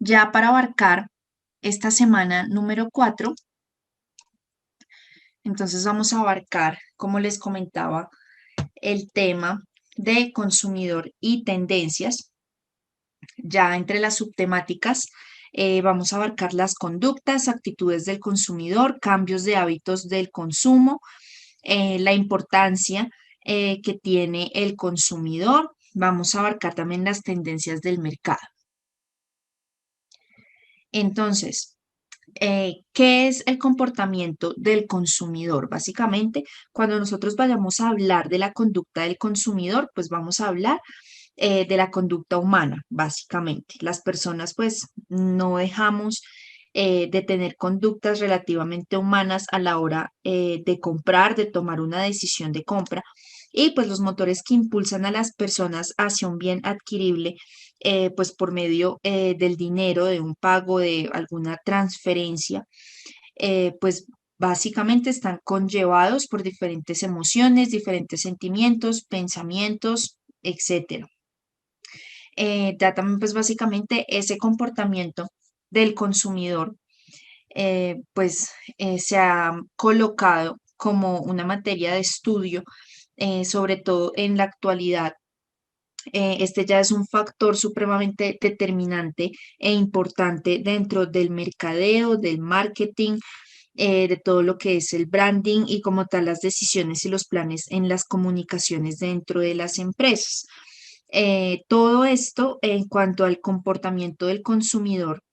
Ya para abarcar esta semana número 4, entonces vamos a abarcar, como les comentaba, el tema de consumidor y tendencias. Ya entre las subtemáticas vamos a abarcar las conductas, actitudes del consumidor, cambios de hábitos del consumo, la importancia que tiene el consumidor. Vamos a abarcar también las tendencias del mercado. Entonces, ¿qué es el comportamiento del consumidor? Básicamente, cuando nosotros vayamos a hablar de la conducta del consumidor, pues vamos a hablar de la conducta humana, básicamente. Las personas, pues, no dejamos de tener conductas relativamente humanas a la hora de comprar, de tomar una decisión de compra. Y pues los motores que impulsan a las personas hacia un bien adquirible pues por medio del dinero, de un pago, de alguna transferencia, pues básicamente están conllevados por diferentes emociones, diferentes sentimientos, pensamientos, etcétera. Ya también pues básicamente ese comportamiento del consumidor se ha colocado como una materia de estudio, sobre todo en la actualidad. Este ya es un factor supremamente determinante e importante dentro del mercadeo, del marketing, de todo lo que es el branding y como tal las decisiones y los planes en las comunicaciones dentro de las empresas. Todo esto en cuanto al comportamiento del consumidor,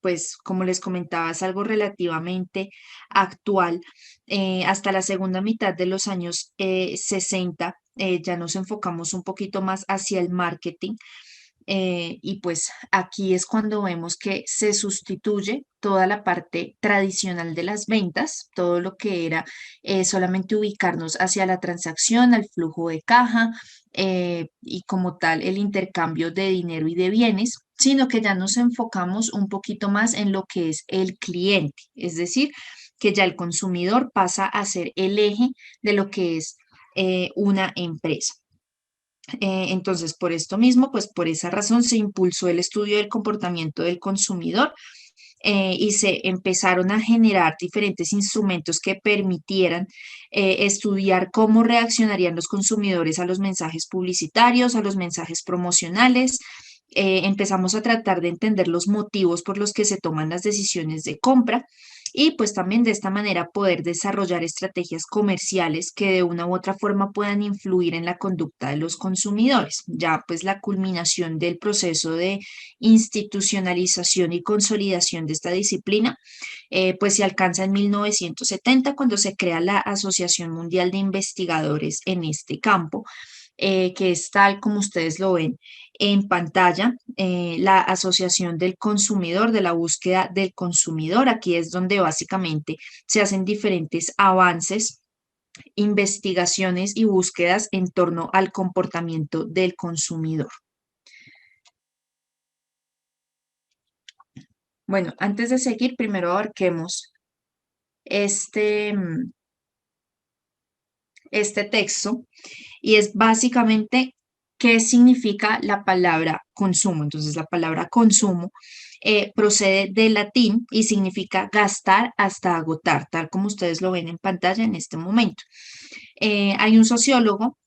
pues como les comentaba, es algo relativamente actual. Hasta la segunda mitad de los años 60 ya nos enfocamos un poquito más hacia el marketing. Y pues aquí es cuando vemos que se sustituye toda la parte tradicional de las ventas, todo lo que era solamente ubicarnos hacia la transacción, al flujo de caja y como tal el intercambio de dinero y de bienes, sino que ya nos enfocamos un poquito más en lo que es el cliente, es decir, que ya el consumidor pasa a ser el eje de lo que es una empresa. Entonces, por esto mismo, pues por esa razón se impulsó el estudio del comportamiento del consumidor y se empezaron a generar diferentes instrumentos que permitieran estudiar cómo reaccionarían los consumidores a los mensajes publicitarios, a los mensajes promocionales. Empezamos a tratar de entender los motivos por los que se toman las decisiones de compra y pues también de esta manera poder desarrollar estrategias comerciales que de una u otra forma puedan influir en la conducta de los consumidores. Ya pues la culminación del proceso de institucionalización y consolidación de esta disciplina pues se alcanza en 1970 cuando se crea la Asociación Mundial de Investigadores en este campo, que es tal como ustedes lo ven en pantalla, la Asociación del Consumidor, de la búsqueda del consumidor. Aquí es donde básicamente se hacen diferentes avances, investigaciones y búsquedas en torno al comportamiento del consumidor. Bueno, antes de seguir, primero abarquemos este, este texto y es básicamente qué significa la palabra consumo. Entonces, la palabra consumo procede del latín y significa gastar hasta agotar, tal como ustedes lo ven en pantalla en este momento. Hay un sociólogo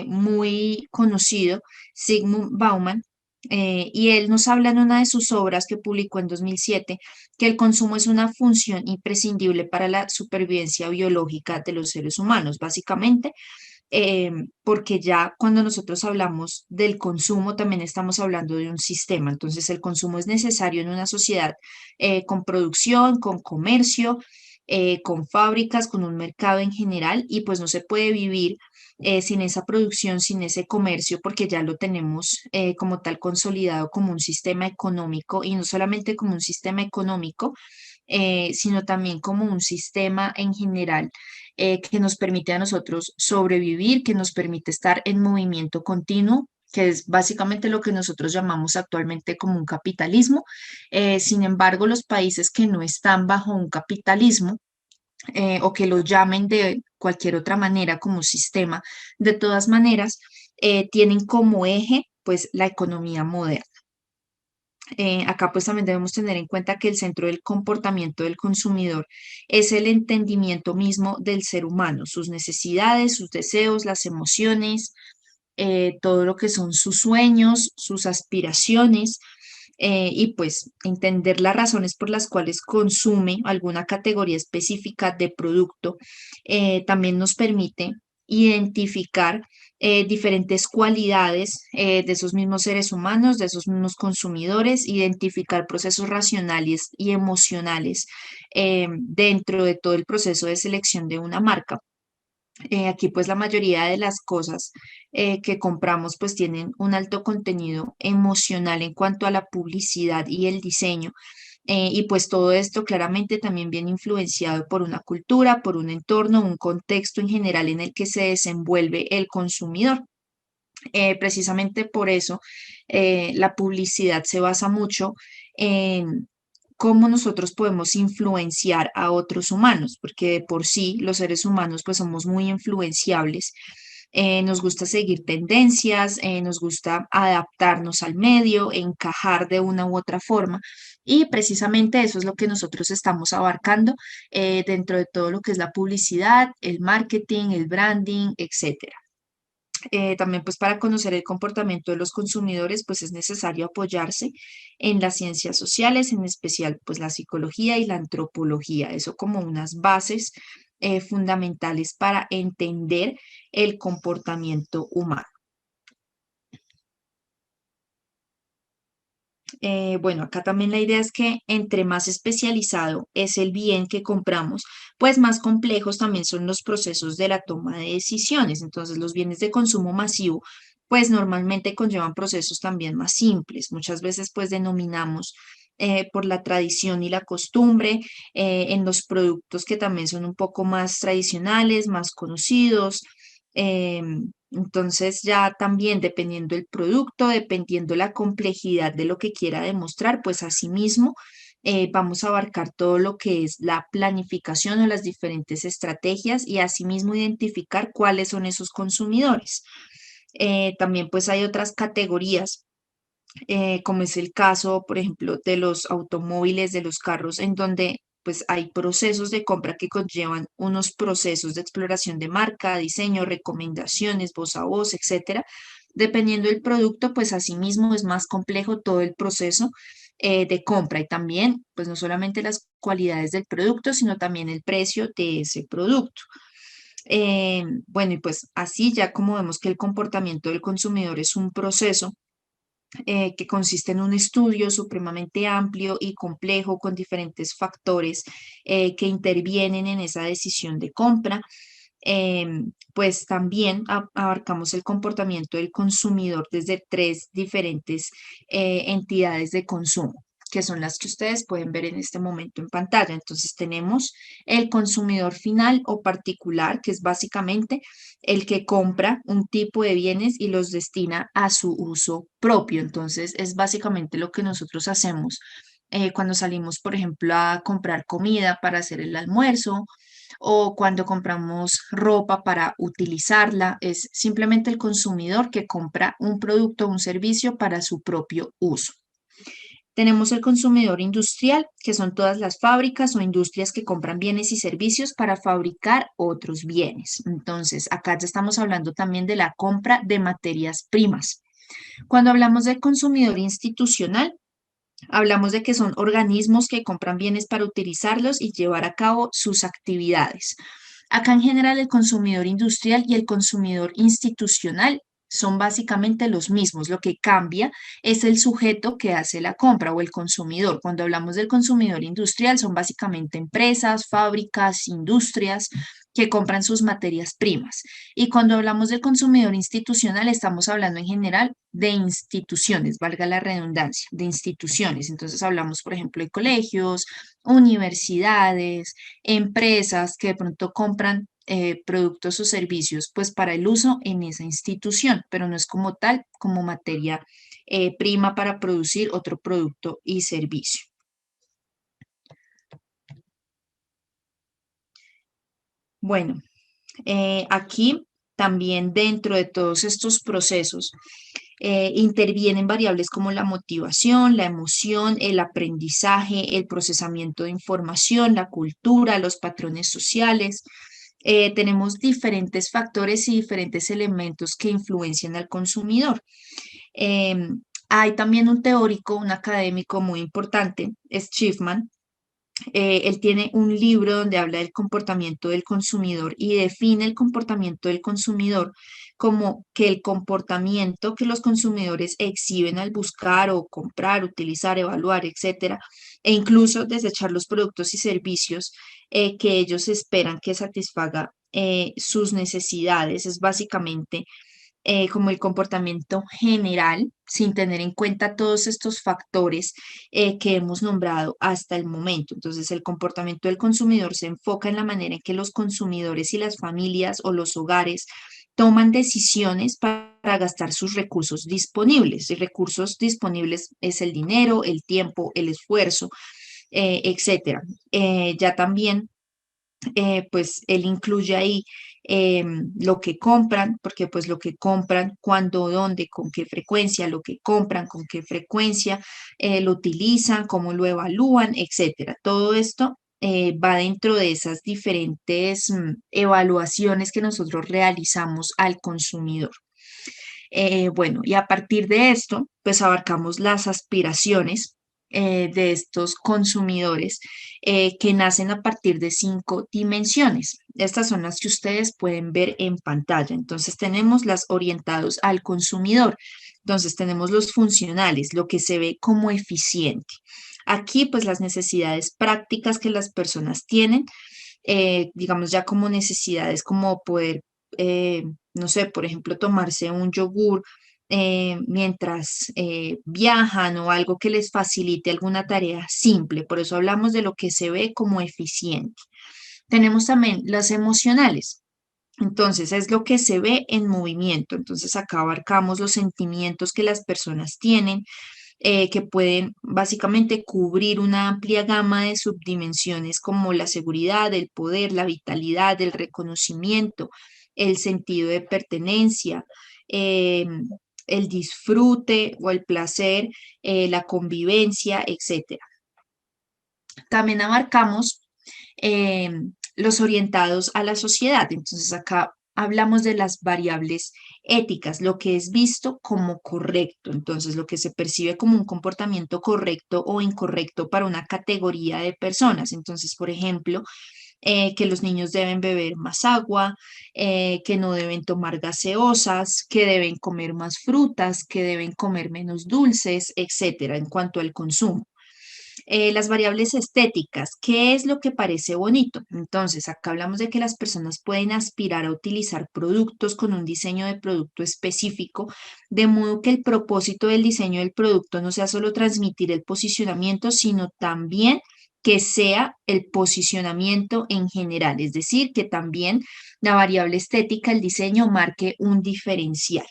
muy conocido, Zygmunt Bauman, y él nos habla en una de sus obras que publicó en 2007 que el consumo es una función imprescindible para la supervivencia biológica de los seres humanos, básicamente, porque ya cuando nosotros hablamos del consumo también estamos hablando de un sistema. Entonces, el consumo es necesario en una sociedad con producción, con comercio, con fábricas, con un mercado en general, y pues no se puede vivir sin esa producción, sin ese comercio, porque ya lo tenemos como tal consolidado como un sistema económico y no solamente como un sistema económico, sino también como un sistema en general que nos permite a nosotros sobrevivir, que nos permite estar en movimiento continuo, que es básicamente lo que nosotros llamamos actualmente como un capitalismo. Sin embargo, los países que no están bajo un capitalismo, o que lo llamen de cualquier otra manera como sistema, de todas maneras, tienen como eje pues la economía moderna. Acá pues también debemos tener en cuenta que el centro del comportamiento del consumidor es el entendimiento mismo del ser humano, sus necesidades, sus deseos, las emociones, todo lo que son sus sueños, sus aspiraciones, y pues entender las razones por las cuales consume alguna categoría específica de producto también nos permite identificar diferentes cualidades de esos mismos seres humanos, de esos mismos consumidores, identificar procesos racionales y emocionales dentro de todo el proceso de selección de una marca. Aquí pues la mayoría de las cosas que compramos pues tienen un alto contenido emocional en cuanto a la publicidad y el diseño. Y pues todo esto claramente también viene influenciado por una cultura, por un entorno, un contexto en general en el que se desenvuelve el consumidor. Precisamente por eso la publicidad se basa mucho en cómo nosotros podemos influenciar a otros humanos, porque de por sí los seres humanos pues somos muy influenciables. Nos gusta seguir tendencias, nos gusta adaptarnos al medio, encajar de una u otra forma. Y precisamente eso es lo que nosotros estamos abarcando dentro de todo lo que es la publicidad, el marketing, el branding, etcétera. También pues para conocer el comportamiento de los consumidores pues es necesario apoyarse en las ciencias sociales, en especial pues la psicología y la antropología, eso como unas bases fundamentales para entender el comportamiento humano. Bueno, acá también la idea es que entre más especializado es el bien que compramos, pues más complejos también son los procesos de la toma de decisiones. Entonces, los bienes de consumo masivo, pues normalmente conllevan procesos también más simples. Muchas veces, pues denominamos por la tradición y la costumbre en los productos que también son un poco más tradicionales, más conocidos. Entonces ya también dependiendo el producto, dependiendo la complejidad de lo que quiera demostrar, pues asimismo vamos a abarcar todo lo que es la planificación o las diferentes estrategias y asimismo identificar cuáles son esos consumidores. También pues hay otras categorías como es el caso, por ejemplo, de los automóviles, de los carros, en donde pues hay procesos de compra que conllevan unos procesos de exploración de marca, diseño, recomendaciones, voz a voz, etcétera. Dependiendo del producto, pues asimismo es más complejo todo el proceso de compra y también, pues no solamente las cualidades del producto, sino también el precio de ese producto. Bueno, y pues así ya como vemos que el comportamiento del consumidor es un proceso que consiste en un estudio supremamente amplio y complejo con diferentes factores que intervienen en esa decisión de compra. Pues también abarcamos el comportamiento del consumidor desde tres diferentes entidades de consumo, que son las que ustedes pueden ver en este momento en pantalla. Entonces tenemos el consumidor final o particular, que es básicamente el que compra un tipo de bienes y los destina a su uso propio. Entonces es básicamente lo que nosotros hacemos cuando salimos, por ejemplo, a comprar comida para hacer el almuerzo o cuando compramos ropa para utilizarla. Es simplemente el consumidor que compra un producto o un servicio para su propio uso. Tenemos el consumidor industrial, que son todas las fábricas o industrias que compran bienes y servicios para fabricar otros bienes. Entonces, acá ya estamos hablando también de la compra de materias primas. Cuando hablamos de consumidor institucional, hablamos de que son organismos que compran bienes para utilizarlos y llevar a cabo sus actividades. Acá en general el consumidor industrial y el consumidor institucional son básicamente los mismos. Lo que cambia es el sujeto que hace la compra o el consumidor. Cuando hablamos del consumidor industrial son básicamente empresas, fábricas, industrias que compran sus materias primas. Y cuando hablamos del consumidor institucional, estamos hablando en general de instituciones, valga la redundancia, de instituciones. Entonces hablamos, por ejemplo, de colegios, universidades, empresas que de pronto compran productos o servicios pues para el uso en esa institución, pero no es como tal, como materia prima para producir otro producto y servicio. Bueno, aquí también dentro de todos estos procesos, Intervienen variables como la motivación, la emoción, el aprendizaje, el procesamiento de información, la cultura, los patrones sociales. Tenemos diferentes factores y diferentes elementos que influencian al consumidor. Hay también un teórico, un académico muy importante, es Schiffman. Él tiene un libro donde habla del comportamiento del consumidor y define el comportamiento del consumidor como que el comportamiento que los consumidores exhiben al buscar o comprar, utilizar, evaluar, etcétera, e incluso desechar los productos y servicios que ellos esperan que satisfaga sus necesidades. Es básicamente como el comportamiento general, sin tener en cuenta todos estos factores que hemos nombrado hasta el momento. Entonces, el comportamiento del consumidor se enfoca en la manera en que los consumidores y las familias o los hogares toman decisiones para gastar sus recursos disponibles. Y recursos disponibles es el dinero, el tiempo, el esfuerzo, etcétera. Ya también pues él incluye ahí lo que compran, porque pues lo que compran, cuándo, dónde, con qué frecuencia, lo que compran, con qué frecuencia, lo utilizan, cómo lo evalúan, etcétera. Todo esto va dentro de esas diferentes evaluaciones que nosotros realizamos al consumidor. Bueno, y a partir de esto, pues abarcamos las aspiraciones de estos consumidores que nacen a partir de 5 dimensiones. Estas son las que ustedes pueden ver en pantalla. Entonces tenemos las orientados al consumidor. Entonces tenemos los funcionales, lo que se ve como eficiente. Aquí, pues las necesidades prácticas que las personas tienen, digamos ya como necesidades como poder eh, no sé, por ejemplo, tomarse un yogur mientras viajan o algo que les facilite alguna tarea simple. Por eso hablamos de lo que se ve como eficiente. Tenemos también las emocionales. Entonces, es lo que se ve en movimiento. Entonces, acá abarcamos los sentimientos que las personas tienen, que pueden básicamente cubrir una amplia gama de subdimensiones como la seguridad, el poder, la vitalidad, el reconocimiento, el sentido de pertenencia, eh, el disfrute o el placer, la convivencia, etcétera. También abarcamos eh, los orientados a la sociedad. Entonces acá hablamos de las variables éticas, lo que es visto como correcto. Entonces lo que se percibe como un comportamiento correcto o incorrecto para una categoría de personas. Entonces, por ejemplo, que los niños deben beber más agua, que no deben tomar gaseosas, que deben comer más frutas, que deben comer menos dulces, etcétera, en cuanto al consumo. Las variables estéticas, ¿qué es lo que parece bonito? Entonces, acá hablamos de que las personas pueden aspirar a utilizar productos con un diseño de producto específico, de modo que el propósito del diseño del producto no sea solo transmitir el posicionamiento, sino también que sea el posicionamiento en general, es decir, que también la variable estética, el diseño, marque un diferencial.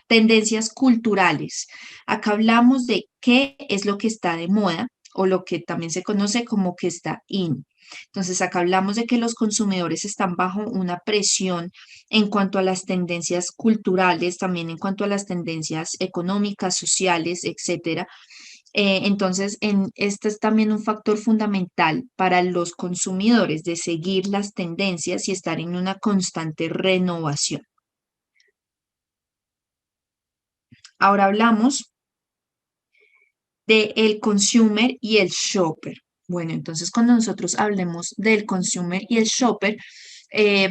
Tendencias culturales. Acá hablamos de qué es lo que está de moda o lo que también se conoce como que está in. Entonces, acá hablamos de que los consumidores están bajo una presión en cuanto a las tendencias culturales, también en cuanto a las tendencias económicas, sociales, etcétera. Entonces, este es también un factor fundamental para los consumidores de seguir las tendencias y estar en una constante renovación. Ahora hablamos de el consumer y el shopper. Bueno, entonces cuando nosotros hablemos del consumer y el shopper,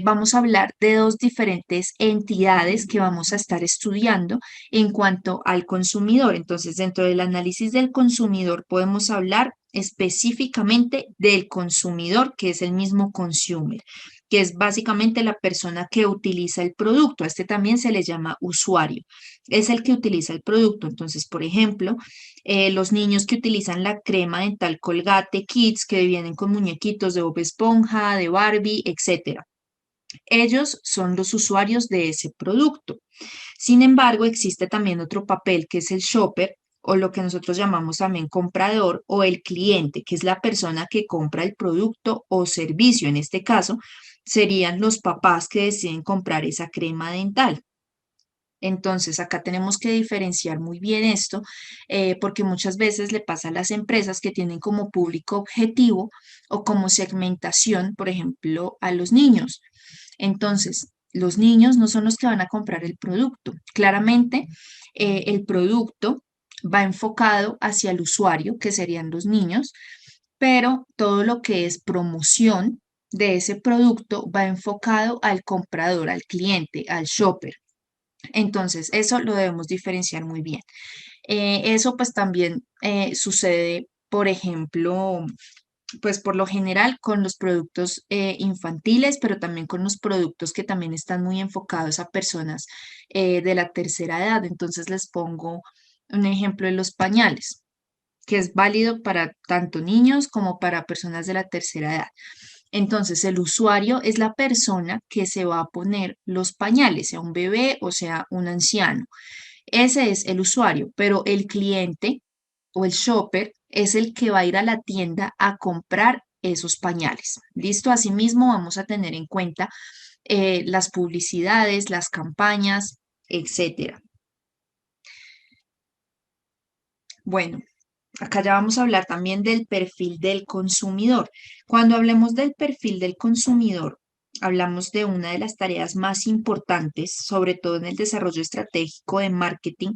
vamos a hablar de dos diferentes entidades que vamos a estar estudiando en cuanto al consumidor. Entonces, dentro del análisis del consumidor podemos hablar específicamente del consumidor, que es el mismo consumer, que es básicamente la persona que utiliza el producto. A este también se le llama usuario. Es el que utiliza el producto. Entonces, por ejemplo, los niños que utilizan la crema dental Colgate Kids, que vienen con muñequitos de Bob Esponja, de Barbie, etcétera. Ellos son los usuarios de ese producto. Sin embargo, existe también otro papel que es el shopper o lo que nosotros llamamos también comprador o el cliente, que es la persona que compra el producto o servicio. En este caso, serían los papás que deciden comprar esa crema dental. Entonces, acá tenemos que diferenciar muy bien esto, porque muchas veces le pasa a las empresas que tienen como público objetivo o como segmentación, por ejemplo, a los niños. Entonces, los niños no son los que van a comprar el producto. Claramente, el producto va enfocado hacia el usuario, que serían los niños, pero todo lo que es promoción de ese producto va enfocado al comprador, al cliente, al shopper. Entonces, eso lo debemos diferenciar muy bien. Eso pues también sucede, por ejemplo, pues por lo general con los productos infantiles, pero también con los productos que también están muy enfocados a personas de la tercera edad. Entonces les pongo un ejemplo de los pañales, que es válido para tanto niños como para personas de la tercera edad. Entonces, el usuario es la persona que se va a poner los pañales, sea un bebé o sea un anciano. Ese es el usuario, pero el cliente o el shopper es el que va a ir a la tienda a comprar esos pañales. ¿Listo? Asimismo, vamos a tener en cuenta las publicidades, las campañas, etcétera. Bueno, acá ya vamos a hablar también del perfil del consumidor. Cuando hablemos del perfil del consumidor, hablamos de una de las tareas más importantes, sobre todo en el desarrollo estratégico de marketing,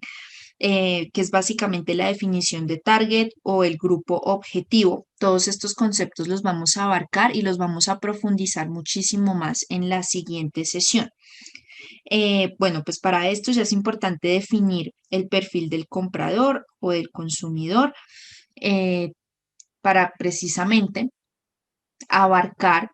que es básicamente la definición de target o el grupo objetivo. Todos estos conceptos los vamos a abarcar y los vamos a profundizar muchísimo más en la siguiente sesión. Bueno, pues para esto ya es importante definir el perfil del comprador o del consumidor eh, para precisamente abarcar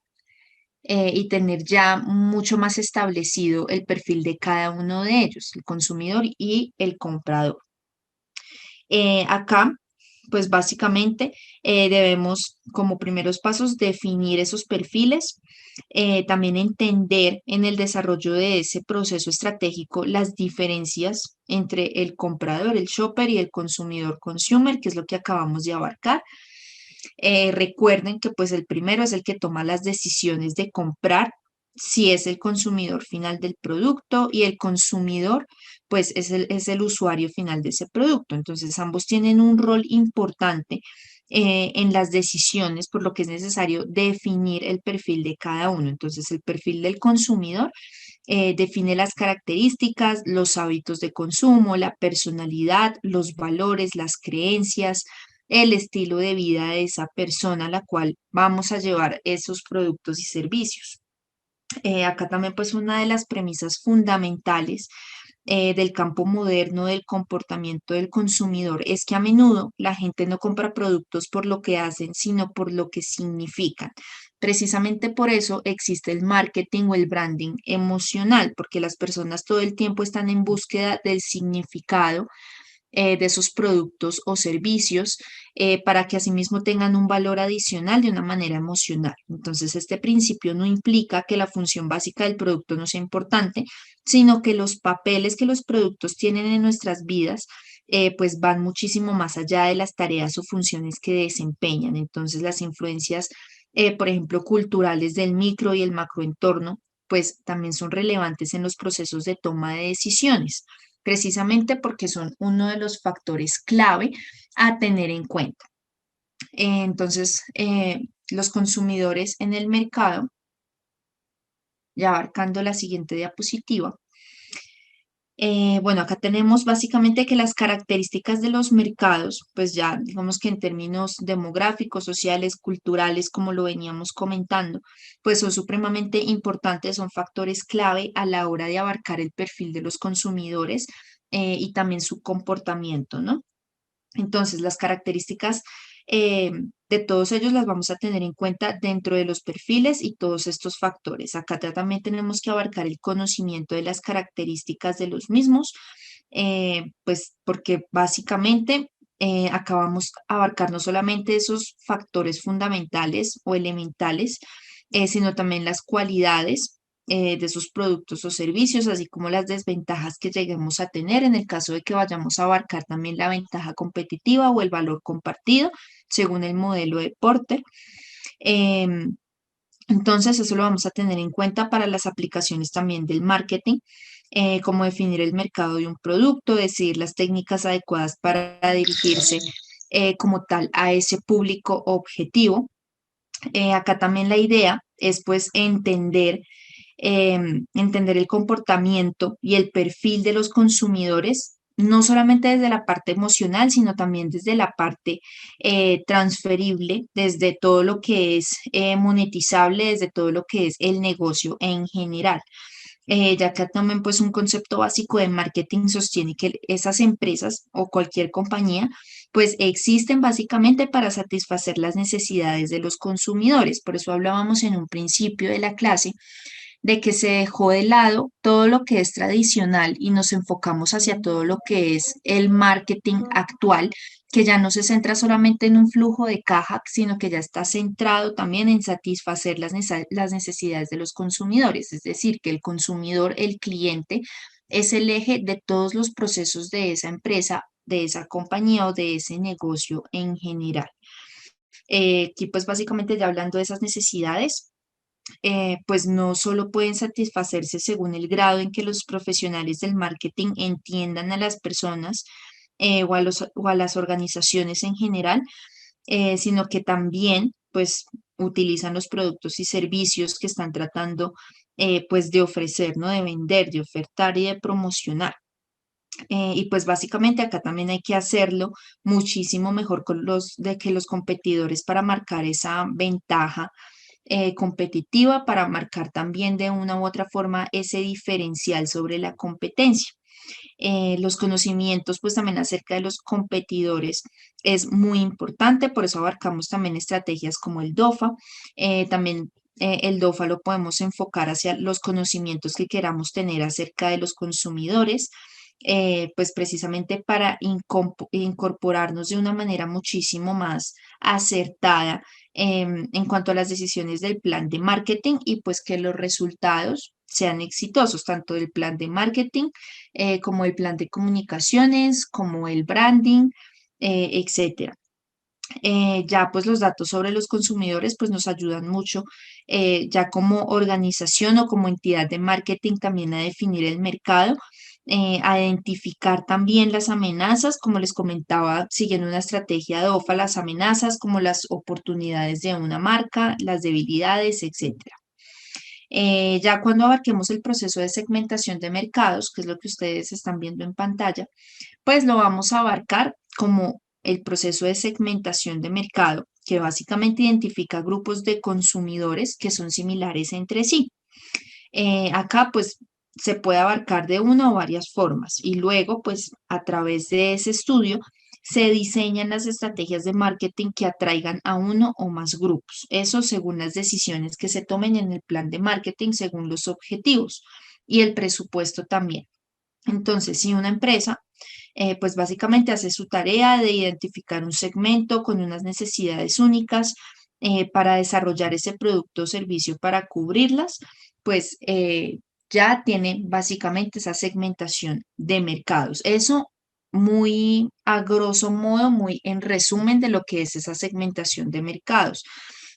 y tener ya mucho más establecido el perfil de cada uno de ellos, el consumidor y el comprador. Acá, pues básicamente debemos como primeros pasos definir esos perfiles, también entender en el desarrollo de ese proceso estratégico las diferencias entre el comprador, el shopper y el consumidor consumer, que es lo que acabamos de abarcar. Recuerden que pues el primero es el que toma las decisiones de comprar, si es el consumidor final del producto y el consumidor pues es el usuario final de ese producto. Entonces ambos tienen un rol importante en las decisiones, por lo que es necesario definir el perfil de cada uno. Entonces el perfil del consumidor define las características, los hábitos de consumo, la personalidad, los valores, las creencias, el estilo de vida de esa persona a la cual vamos a llevar esos productos y servicios. Acá también pues una de las premisas fundamentales del campo moderno del comportamiento del consumidor es que a menudo la gente no compra productos por lo que hacen, sino por lo que significan. Precisamente por eso existe el marketing o el branding emocional, porque las personas todo el tiempo están en búsqueda del significado de esos productos o servicios para que asimismo tengan un valor adicional de una manera emocional. Entonces, este principio no implica que la función básica del producto no sea importante, sino que los papeles que los productos tienen en nuestras vidas pues van muchísimo más allá de las tareas o funciones que desempeñan. Entonces, las influencias, por ejemplo, culturales del micro y el macroentorno, pues también son relevantes en los procesos de toma de decisiones precisamente porque son uno de los factores clave a tener en cuenta. Entonces, los consumidores en el mercado, ya abarcando la siguiente diapositiva, bueno, acá tenemos básicamente que las características de los mercados, pues ya digamos que en términos demográficos, sociales, culturales, como lo veníamos comentando, pues son supremamente importantes, son factores clave a la hora de abarcar el perfil de los consumidores y también su comportamiento, ¿no? Entonces, las características eh, de todos ellos las vamos a tener en cuenta dentro de los perfiles y todos estos factores. Acá también tenemos que abarcar el conocimiento de las características de los mismos, pues porque básicamente acá vamos a abarcar no solamente esos factores fundamentales o elementales, sino también las cualidades de sus productos o servicios, así como las desventajas que lleguemos a tener en el caso de que vayamos a abarcar también la ventaja competitiva o el valor compartido, según el modelo de Porter. Entonces, eso lo vamos a tener en cuenta para las aplicaciones también del marketing. como definir el mercado de un producto, decidir las técnicas adecuadas para dirigirse como tal a ese público objetivo. Acá también la idea es pues entender el comportamiento y el perfil de los consumidores, no solamente desde la parte emocional, sino también desde la parte transferible, desde todo lo que es monetizable, desde todo lo que es el negocio en general. Ya que también pues un concepto básico de marketing sostiene que esas empresas o cualquier compañía pues existen básicamente para satisfacer las necesidades de los consumidores. Por eso hablábamos en un principio de la clase de que se dejó de lado todo lo que es tradicional y nos enfocamos hacia todo lo que es el marketing actual, que ya no se centra solamente en un flujo de caja, sino que ya está centrado también en satisfacer las necesidades de los consumidores. Es decir, que el consumidor, el cliente, es el eje de todos los procesos de esa empresa, de esa compañía o de ese negocio en general. Aquí pues básicamente ya hablando de esas necesidades, pues no solo pueden satisfacerse según el grado en que los profesionales del marketing entiendan a las personas o a las organizaciones en general, sino que también pues utilizan los productos y servicios que están tratando pues de ofrecer, ¿no? De vender, de ofertar y de promocionar. Y pues básicamente acá también hay que hacerlo muchísimo mejor de que los competidores para marcar esa ventaja competitiva, para marcar también de una u otra forma ese diferencial sobre la competencia. Los conocimientos pues también acerca de los competidores es muy importante, por eso abarcamos también estrategias como el DOFA. También el DOFA lo podemos enfocar hacia los conocimientos que queramos tener acerca de los consumidores, pues precisamente para incorporarnos de una manera muchísimo más acertada en cuanto a las decisiones del plan de marketing y pues que los resultados sean exitosos, tanto del plan de marketing como el plan de comunicaciones, como el branding, etcétera. Ya pues los datos sobre los consumidores pues nos ayudan mucho ya como organización o como entidad de marketing también a definir el mercado, a identificar también las amenazas, como les comentaba, siguiendo una estrategia de OFA, las amenazas como las oportunidades de una marca, las debilidades, etcétera. Ya cuando abarquemos el proceso de segmentación de mercados, que es lo que ustedes están viendo en pantalla, pues lo vamos a abarcar como el proceso de segmentación de mercado, que básicamente identifica grupos de consumidores que son similares entre sí. Acá pues se puede abarcar de una o varias formas y luego pues a través de ese estudio se diseñan las estrategias de marketing que atraigan a uno o más grupos. Eso según las decisiones que se tomen en el plan de marketing, según los objetivos y el presupuesto también. Entonces, si una empresa pues básicamente hace su tarea de identificar un segmento con unas necesidades únicas para desarrollar ese producto o servicio para cubrirlas, pues ya tiene básicamente esa segmentación de mercados. Eso muy a grosso modo, muy en resumen de lo que es esa segmentación de mercados.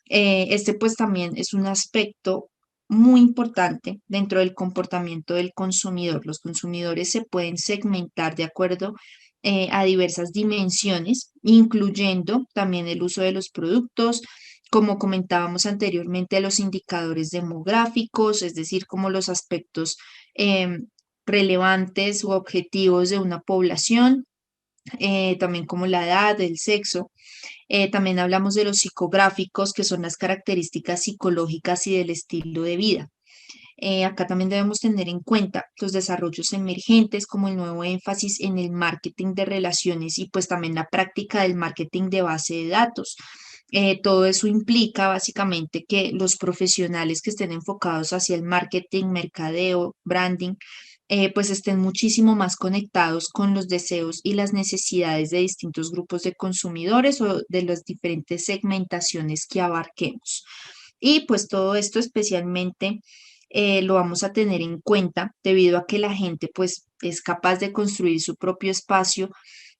Este pues también es un aspecto muy importante dentro del comportamiento del consumidor. Los consumidores se pueden segmentar de acuerdo a diversas dimensiones, incluyendo también el uso de los productos, como comentábamos anteriormente, los indicadores demográficos, es decir, como los aspectos relevantes u objetivos de una población, también como la edad, el sexo. También hablamos de los psicográficos, que son las características psicológicas y del estilo de vida. Acá también debemos tener en cuenta los desarrollos emergentes como el nuevo énfasis en el marketing de relaciones y pues también la práctica del marketing de base de datos. Todo eso implica básicamente que los profesionales que estén enfocados hacia el marketing, mercadeo, branding, pues estén muchísimo más conectados con los deseos y las necesidades de distintos grupos de consumidores o de las diferentes segmentaciones que abarquemos. Y pues todo esto especialmente lo vamos a tener en cuenta debido a que la gente pues es capaz de construir su propio espacio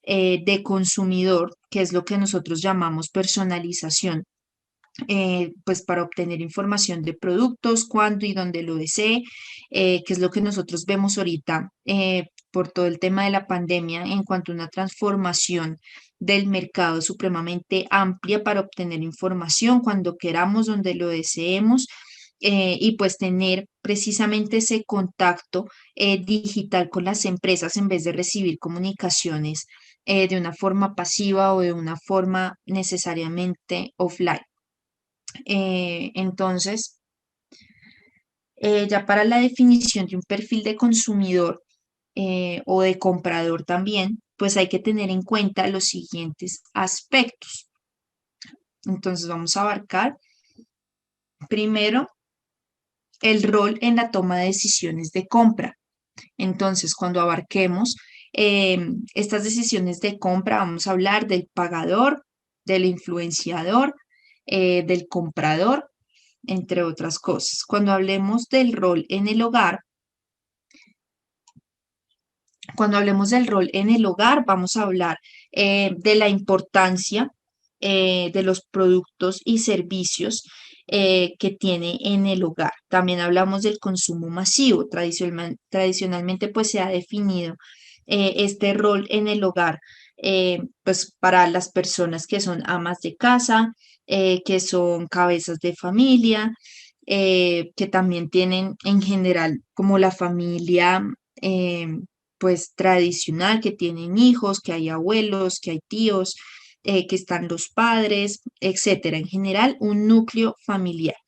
de consumidor, que es lo que nosotros llamamos personalización. pues para obtener información de productos, cuándo y dónde lo desee, que es lo que nosotros vemos ahorita por todo el tema de la pandemia en cuanto a una transformación del mercado supremamente amplia para obtener información cuando queramos, donde lo deseemos. Y pues tener precisamente ese contacto digital con las empresas en vez de recibir comunicaciones de una forma pasiva o de una forma necesariamente offline. Entonces, ya para la definición de un perfil de consumidor o de comprador también, pues hay que tener en cuenta los siguientes aspectos. Entonces, vamos a abarcar primero el rol en la toma de decisiones de compra. Entonces, cuando abarquemos estas decisiones de compra, vamos a hablar del pagador, del influenciador, del comprador, entre otras cosas. Cuando hablemos del rol en el hogar, cuando hablemos del rol en el hogar, vamos a hablar de la importancia de los productos y servicios que tiene en el hogar. También hablamos del consumo masivo. Tradicionalmente, pues se ha definido este rol en el hogar, pues para las personas que son amas de casa, que son cabezas de familia, que también tienen en general como la familia. Pues tradicional, que tienen hijos, que hay abuelos, que hay tíos, que están los padres, etcétera. En general, un núcleo familiar.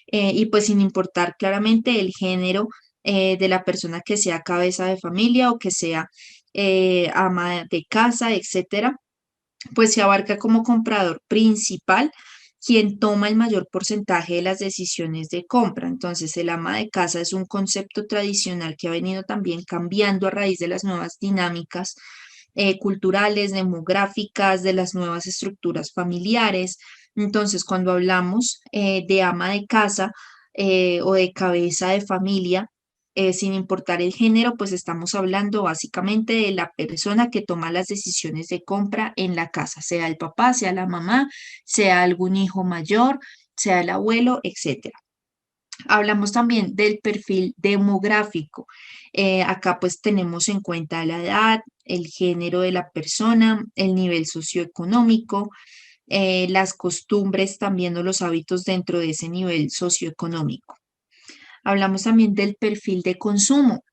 Y pues sin importar claramente el género de la persona que sea cabeza de familia o que sea ama de casa, etcétera, pues se abarca como comprador principal quien toma el mayor porcentaje de las decisiones de compra. Entonces, el ama de casa es un concepto tradicional que ha venido también cambiando a raíz de las nuevas dinámicas culturales, demográficas, de las nuevas estructuras familiares. Entonces, cuando hablamos de ama de casa o de cabeza de familia, sin importar el género, pues estamos hablando básicamente de la persona que toma las decisiones de compra en la casa, sea el papá, sea la mamá, sea algún hijo mayor, sea el abuelo, etcétera. Hablamos también del perfil demográfico. Acá pues tenemos en cuenta la edad, el género de la persona, el nivel socioeconómico, las costumbres también o los hábitos dentro de ese nivel socioeconómico. Hablamos también del perfil de consumo.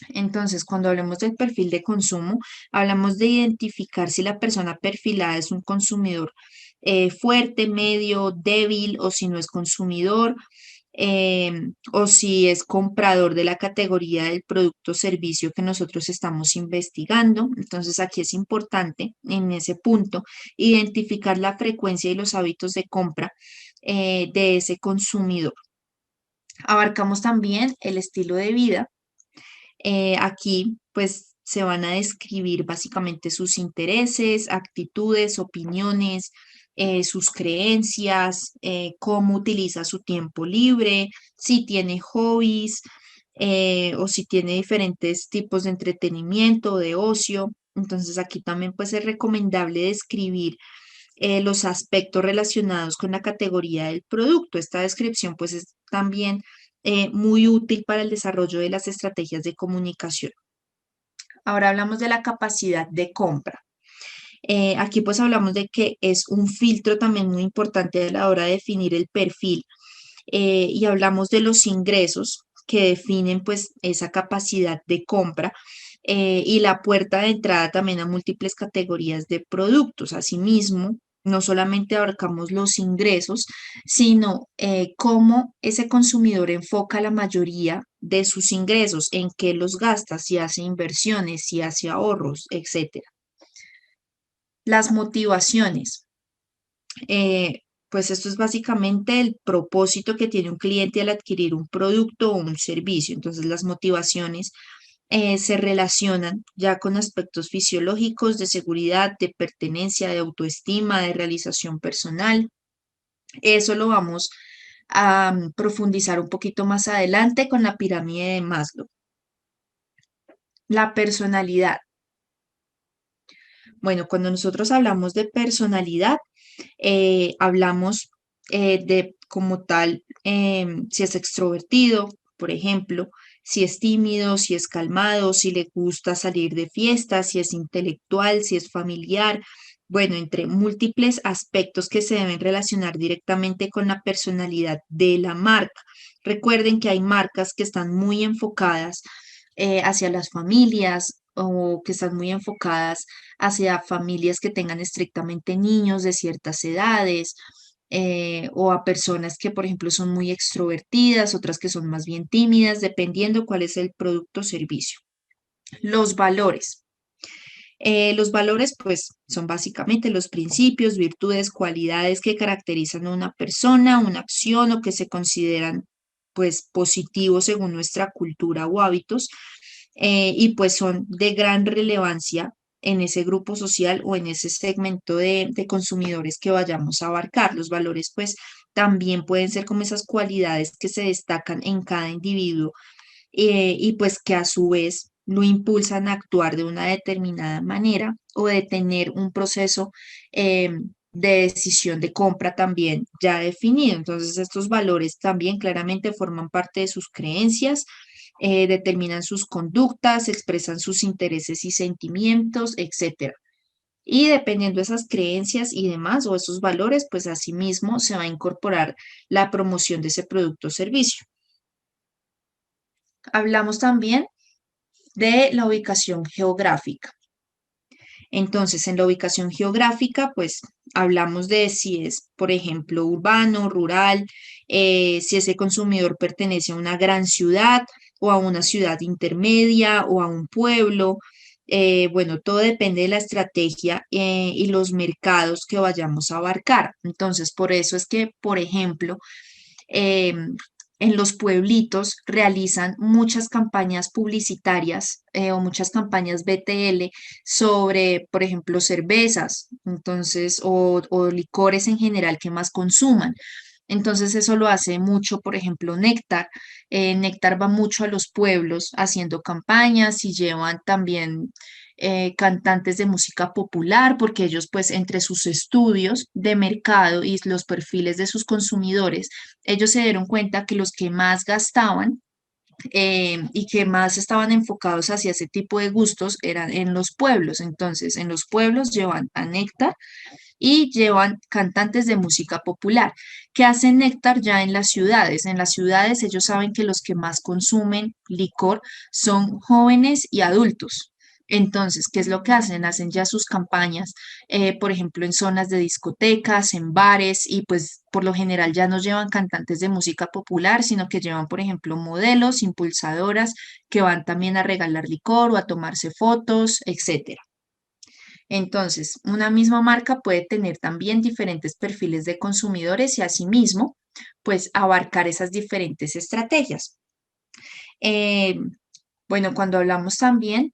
Entonces, cuando hablamos del perfil de consumo, hablamos de identificar si la persona perfilada es un consumidor fuerte, medio, débil o si no es consumidor o si es comprador de la categoría del producto o servicio que nosotros estamos investigando. Entonces, aquí es importante en ese punto identificar la frecuencia y los hábitos de compra de ese consumidor. Abarcamos también el estilo de vida. Aquí, pues, se van a describir básicamente sus intereses, actitudes, opiniones, sus creencias, cómo utiliza su tiempo libre, si tiene hobbies o si tiene diferentes tipos de entretenimiento, de ocio. Entonces, aquí también pues es recomendable describir los aspectos relacionados con la categoría del producto. Esta descripción pues es también muy útil para el desarrollo de las estrategias de comunicación. Ahora hablamos de la capacidad de compra. Aquí pues hablamos de que es un filtro también muy importante a la hora de definir el perfil y hablamos de los ingresos que definen pues esa capacidad de compra y la puerta de entrada también a múltiples categorías de productos. Asimismo, no solamente abarcamos los ingresos, sino cómo ese consumidor enfoca la mayoría de sus ingresos, en qué los gasta, si hace inversiones, si hace ahorros, etcétera. Las motivaciones. Pues esto es básicamente el propósito que tiene un cliente al adquirir un producto o un servicio. Entonces, las motivaciones se relacionan ya con aspectos fisiológicos de seguridad, de pertenencia, de autoestima, de realización personal. Eso lo vamos a profundizar un poquito más adelante con la pirámide de Maslow. La personalidad. Bueno, cuando nosotros hablamos de personalidad, Hablamos de como tal, si es extrovertido, por ejemplo, si es tímido, si es calmado, si le gusta salir de fiesta, si es intelectual, si es familiar. Bueno, entre múltiples aspectos que se deben relacionar directamente con la personalidad de la marca. Recuerden que hay marcas que están muy enfocadas hacia las familias o que están muy enfocadas hacia familias que tengan estrictamente niños de ciertas edades, o a personas que, por ejemplo, son muy extrovertidas, otras que son más bien tímidas, dependiendo cuál es el producto o servicio. Los valores. Los valores, pues, son básicamente los principios, virtudes, cualidades que caracterizan a una persona, una acción o que se consideran, pues, positivos según nuestra cultura o hábitos, y pues son de gran relevancia en ese grupo social o en ese segmento de consumidores que vayamos a abarcar. Los valores, pues, también pueden ser como esas cualidades que se destacan en cada individuo, y pues que a su vez lo impulsan a actuar de una determinada manera o de tener un proceso de decisión de compra también ya definido. Entonces, estos valores también claramente forman parte de sus creencias, determinan sus conductas, expresan sus intereses y sentimientos, etcétera. Y dependiendo de esas creencias y demás, o esos valores, pues asimismo se va a incorporar la promoción de ese producto o servicio. Hablamos también de la ubicación geográfica. Entonces, en la ubicación geográfica, pues hablamos de si es, por ejemplo, urbano, rural, si ese consumidor pertenece a una gran ciudad o a una ciudad intermedia o a un pueblo. Bueno, todo depende de la estrategia y los mercados que vayamos a abarcar. Entonces, por eso es que, por ejemplo, em, en los pueblitos realizan muchas campañas publicitarias, o muchas campañas BTL sobre, por ejemplo, cervezas, entonces, o licores en general que más consuman. Entonces eso lo hace mucho, por ejemplo, Néctar. Néctar va mucho a los pueblos haciendo campañas y llevan también cantantes de música popular, porque ellos pues entre sus estudios de mercado y los perfiles de sus consumidores, ellos se dieron cuenta que los que más gastaban y que más estaban enfocados hacia ese tipo de gustos eran en los pueblos. Entonces, en los pueblos llevan a Néctar y llevan cantantes de música popular. ¿Qué hace Néctar ya en las ciudades? En las ciudades ellos saben que los que más consumen licor son jóvenes y adultos. Entonces, ¿qué es lo que hacen? Hacen ya sus campañas, por ejemplo, en zonas de discotecas, en bares, y pues por lo general ya no llevan cantantes de música popular, sino que llevan, por ejemplo, modelos, impulsadoras, que van también a regalar licor o a tomarse fotos, etcétera. Entonces, una misma marca puede tener también diferentes perfiles de consumidores y asimismo, pues abarcar esas diferentes estrategias. Eh, bueno, cuando hablamos también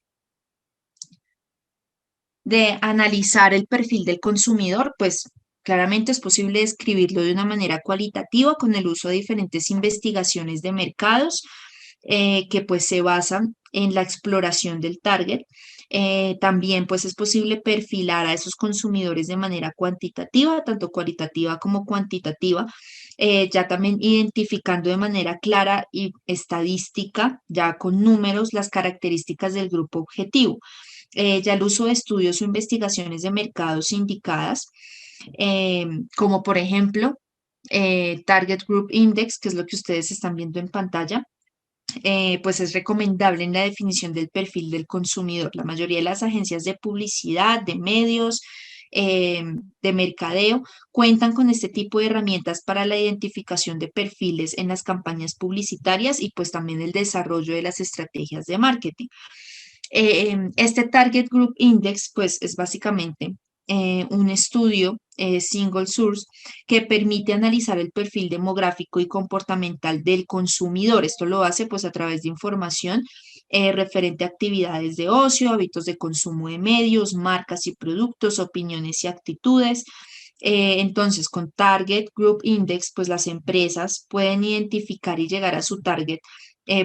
de analizar el perfil del consumidor, pues claramente es posible describirlo de una manera cualitativa con el uso de diferentes investigaciones de mercados, que pues se basan en la exploración del target. También pues es posible perfilar a esos consumidores de manera cuantitativa, tanto cualitativa como cuantitativa, ya también identificando de manera clara y estadística, ya con números, las características del grupo objetivo. Ya el uso de estudios o investigaciones de mercados indicadas, eh, como por ejemplo Target Group Index, que es lo que ustedes están viendo en pantalla, pues es recomendable en la definición del perfil del consumidor. La mayoría de las agencias de publicidad, de medios, de mercadeo, cuentan con este tipo de herramientas para la identificación de perfiles en las campañas publicitarias y pues también el desarrollo de las estrategias de marketing. Este Target Group Index, pues es básicamente un estudio single source que permite analizar el perfil demográfico y comportamental del consumidor. Esto lo hace pues a través de información referente a actividades de ocio, hábitos de consumo de medios, marcas y productos, opiniones y actitudes. Entonces, con Target Group Index, pues las empresas pueden identificar y llegar a su target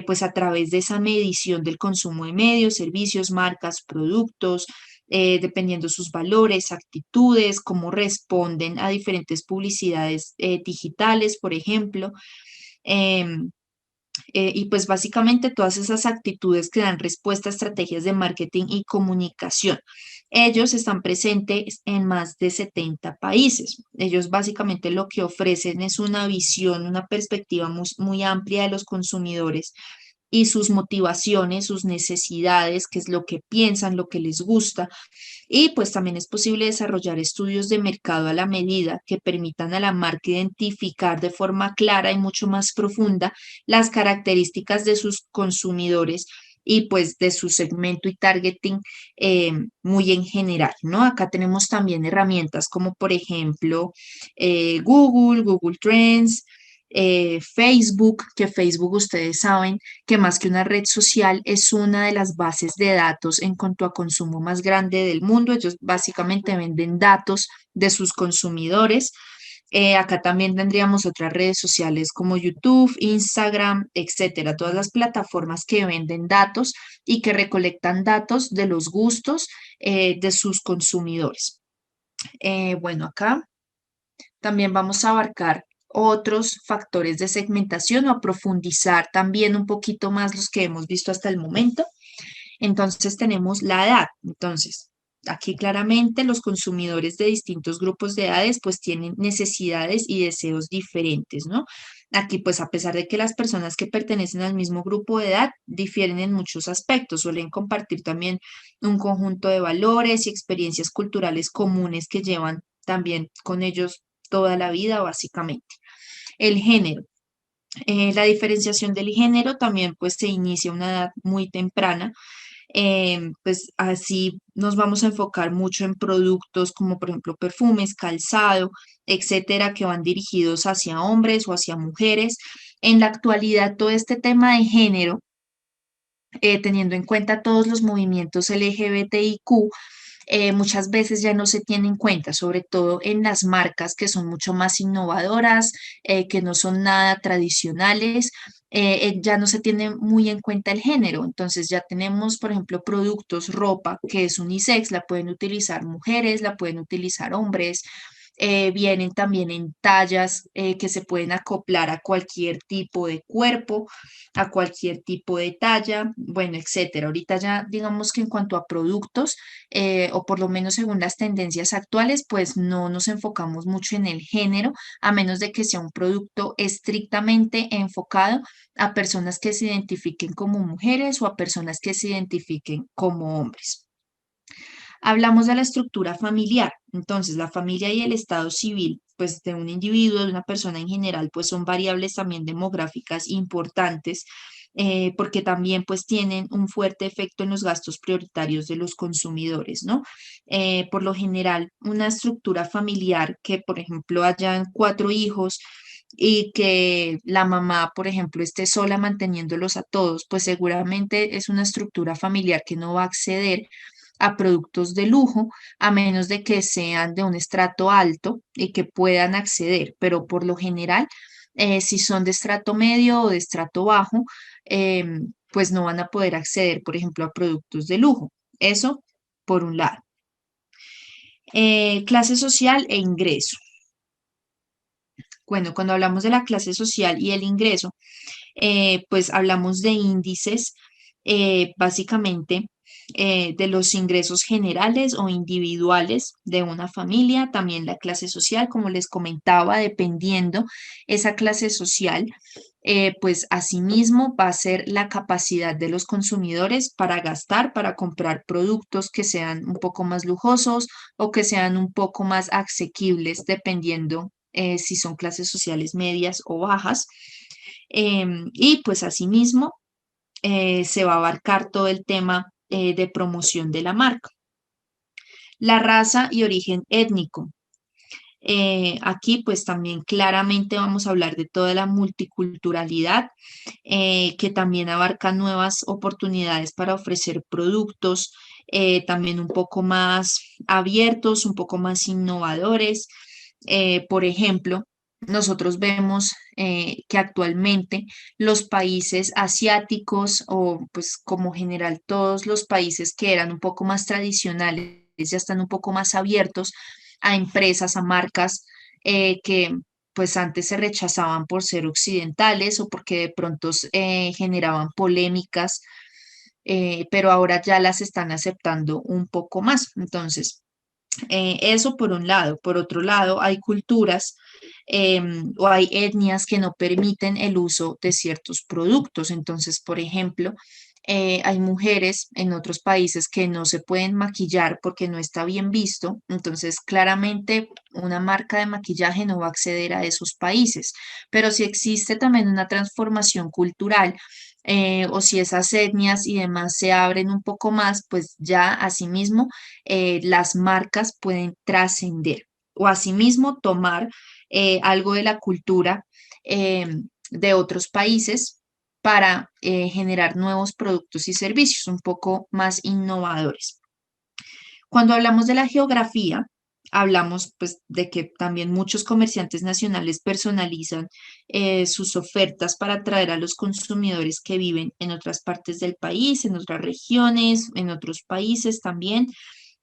pues a través de esa medición del consumo de medios, servicios, marcas, productos, dependiendo sus valores, actitudes, cómo responden a diferentes publicidades digitales, por ejemplo. Em, y pues básicamente todas esas actitudes que dan respuesta a estrategias de marketing y comunicación. Ellos están presentes en más de 70 países. Ellos básicamente lo que ofrecen es una visión, una perspectiva muy amplia de los consumidores y sus motivaciones, sus necesidades, qué es lo que piensan, lo que les gusta. Y pues también es posible desarrollar estudios de mercado a la medida que permitan a la marca identificar de forma clara y mucho más profunda las características de sus consumidores y pues de su segmento y targeting muy en general, ¿no? Acá tenemos también herramientas como por ejemplo Google Trends, Facebook, que Facebook ustedes saben que más que una red social es una de las bases de datos en cuanto a consumo más grande del mundo. Ellos básicamente venden datos de sus consumidores. Acá también tendríamos otras redes sociales como YouTube, Instagram, etcétera, todas las plataformas que venden datos y que recolectan datos de los gustos de sus consumidores. Bueno, acá también vamos a abarcar otros factores de segmentación o a profundizar también un poquito más los que hemos visto hasta el momento. Entonces tenemos la edad. Entonces, aquí claramente los consumidores de distintos grupos de edades pues tienen necesidades y deseos diferentes, ¿no? Aquí pues a pesar de que las personas que pertenecen al mismo grupo de edad difieren en muchos aspectos, suelen compartir también un conjunto de valores y experiencias culturales comunes que llevan también con ellos toda la vida básicamente. El género. La diferenciación del género también pues se inicia a una edad muy temprana, pues así nos vamos a enfocar mucho en productos como por ejemplo perfumes, calzado, etcétera, que van dirigidos hacia hombres o hacia mujeres. En la actualidad, todo este tema de género, teniendo en cuenta todos los movimientos LGBTIQ, muchas veces ya no se tiene en cuenta, sobre todo en las marcas que son mucho más innovadoras, que no son nada tradicionales, ya no se tiene muy en cuenta el género. Entonces ya tenemos, por ejemplo, productos, ropa que es unisex, la pueden utilizar mujeres, la pueden utilizar hombres. Vienen también en tallas que se pueden acoplar a cualquier tipo de cuerpo, a cualquier tipo de talla, bueno, etcétera. Ahorita ya digamos que en cuanto a productos, o por lo menos según las tendencias actuales, pues no nos enfocamos mucho en el género, a menos de que sea un producto estrictamente enfocado a personas que se identifiquen como mujeres o a personas que se identifiquen como hombres. Hablamos de la estructura familiar. Entonces, la familia y el estado civil, pues de un individuo, de una persona en general, pues son variables también demográficas importantes, porque también pues tienen un fuerte efecto en los gastos prioritarios de los consumidores, ¿no? Por lo general, una estructura familiar que, por ejemplo, hayan 4 hijos y que la mamá, por ejemplo, esté sola manteniéndolos a todos, pues seguramente es una estructura familiar que no va a acceder a productos de lujo, a menos de que sean de un estrato alto y que puedan acceder, pero por lo general, si son de estrato medio o de estrato bajo, pues no van a poder acceder, por ejemplo, a productos de lujo. Eso por un lado. Clase social e ingreso. Bueno, cuando hablamos de la clase social y el ingreso, pues hablamos de índices, básicamente de los ingresos generales o individuales de una familia, también la clase social, como les comentaba, dependiendo esa clase social, pues asimismo va a ser la capacidad de los consumidores para gastar, para comprar productos que sean un poco más lujosos o que sean un poco más asequibles, dependiendo si son clases sociales medias o bajas. Y pues asimismo se va a abarcar todo el tema de promoción de la marca. La raza y origen étnico. Aquí pues también claramente vamos a hablar de toda la multiculturalidad que también abarca nuevas oportunidades para ofrecer productos también un poco más abiertos, un poco más innovadores. Por ejemplo, nosotros vemos que actualmente los países asiáticos o pues como general todos los países que eran un poco más tradicionales ya están un poco más abiertos a empresas, a marcas que pues antes se rechazaban por ser occidentales o porque de pronto generaban polémicas, pero ahora ya las están aceptando un poco más. Entonces, eso por un lado. Por otro lado, hay culturas o hay etnias que no permiten el uso de ciertos productos. Entonces, por ejemplo, hay mujeres en otros países que no se pueden maquillar porque no está bien visto. Entonces, claramente una marca de maquillaje no va a acceder a esos países. Pero si existe también una transformación cultural o si esas etnias y demás se abren un poco más, pues ya asimismo las marcas pueden trascender o asimismo tomar algo de la cultura eh, de otros países para generar nuevos productos y servicios un poco más innovadores. Cuando hablamos de la geografía, hablamos pues de que también muchos comerciantes nacionales personalizan sus ofertas para atraer a los consumidores que viven en otras partes del país, en otras regiones, en otros países también.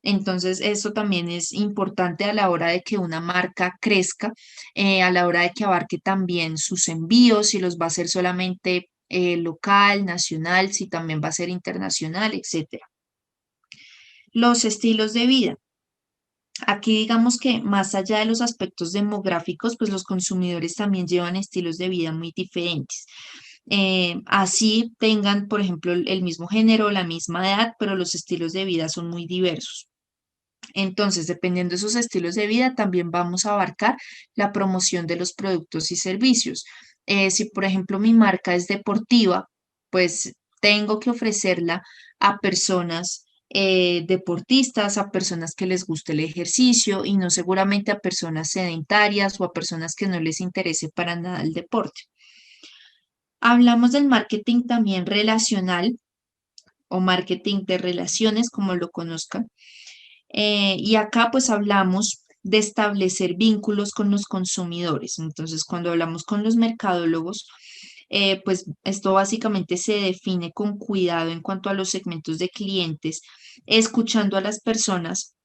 Entonces, eso también es importante a la hora de que una marca crezca, a la hora de que abarque también sus envíos, si los va a hacer solamente local, nacional, si también va a ser internacional, etcétera. Los estilos de vida. Aquí digamos que más allá de los aspectos demográficos, pues los consumidores también llevan estilos de vida muy diferentes. Así tengan, por ejemplo, el mismo género, la misma edad, pero los estilos de vida son muy diversos. Entonces, dependiendo de esos estilos de vida, también vamos a abarcar la promoción de los productos y servicios. Si, por ejemplo, mi marca es deportiva, pues tengo que ofrecerla a personas deportistas, a personas que les guste el ejercicio y no seguramente a personas sedentarias o a personas que no les interese para nada el deporte. Hablamos del marketing también relacional o marketing de relaciones, como lo conozcan. Y acá pues hablamos de establecer vínculos con los consumidores. Entonces, cuando hablamos con los mercadólogos, pues esto básicamente se define con cuidado en cuanto a los segmentos de clientes, escuchando a las personas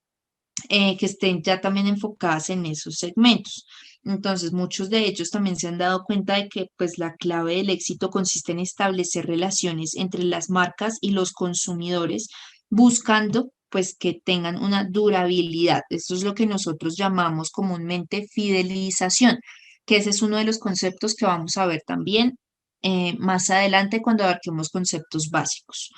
que estén ya también enfocadas en esos segmentos. Entonces, muchos de ellos también se han dado cuenta de que pues la clave del éxito consiste en establecer relaciones entre las marcas y los consumidores, buscando pues que tengan una durabilidad. Esto es lo que nosotros llamamos comúnmente fidelización, que ese es uno de los conceptos que vamos a ver también más adelante cuando abarquemos conceptos básicos.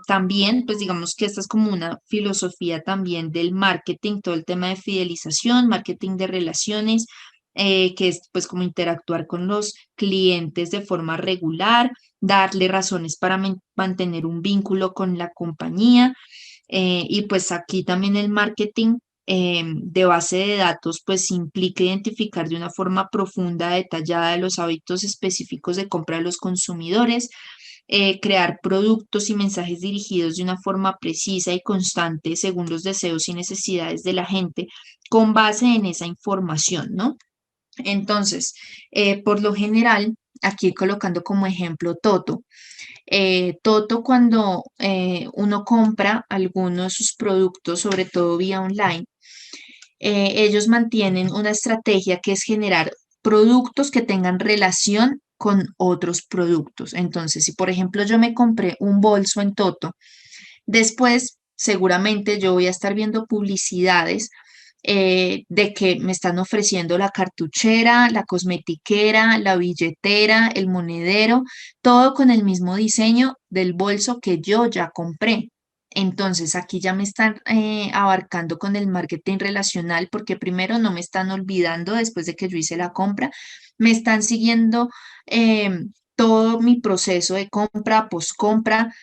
También, pues digamos que esta es como una filosofía también del marketing, todo el tema de fidelización, marketing de relaciones, que es pues como interactuar con los clientes de forma regular, darle razones para mantener un vínculo con la compañía. Y pues aquí también el marketing de base de datos pues implica identificar de una forma profunda, detallada los hábitos específicos de compra de los consumidores, crear productos y mensajes dirigidos de una forma precisa y constante según los deseos y necesidades de la gente con base en esa información, ¿no? Entonces, por lo general, aquí colocando como ejemplo Toto. Toto cuando uno compra alguno de sus productos, sobre todo vía online, ellos mantienen una estrategia que es generar productos que tengan relación con otros productos. Entonces, si por ejemplo yo me compré un bolso en Toto, después seguramente yo voy a estar viendo publicidades de que me están ofreciendo la cartuchera, la cosmetiquera, la billetera, el monedero, todo con el mismo diseño del bolso que yo ya compré. Entonces, aquí ya me están abarcando con el marketing relacional porque primero no me están olvidando después de que yo hice la compra, me están siguiendo todo mi proceso de compra, post-compra,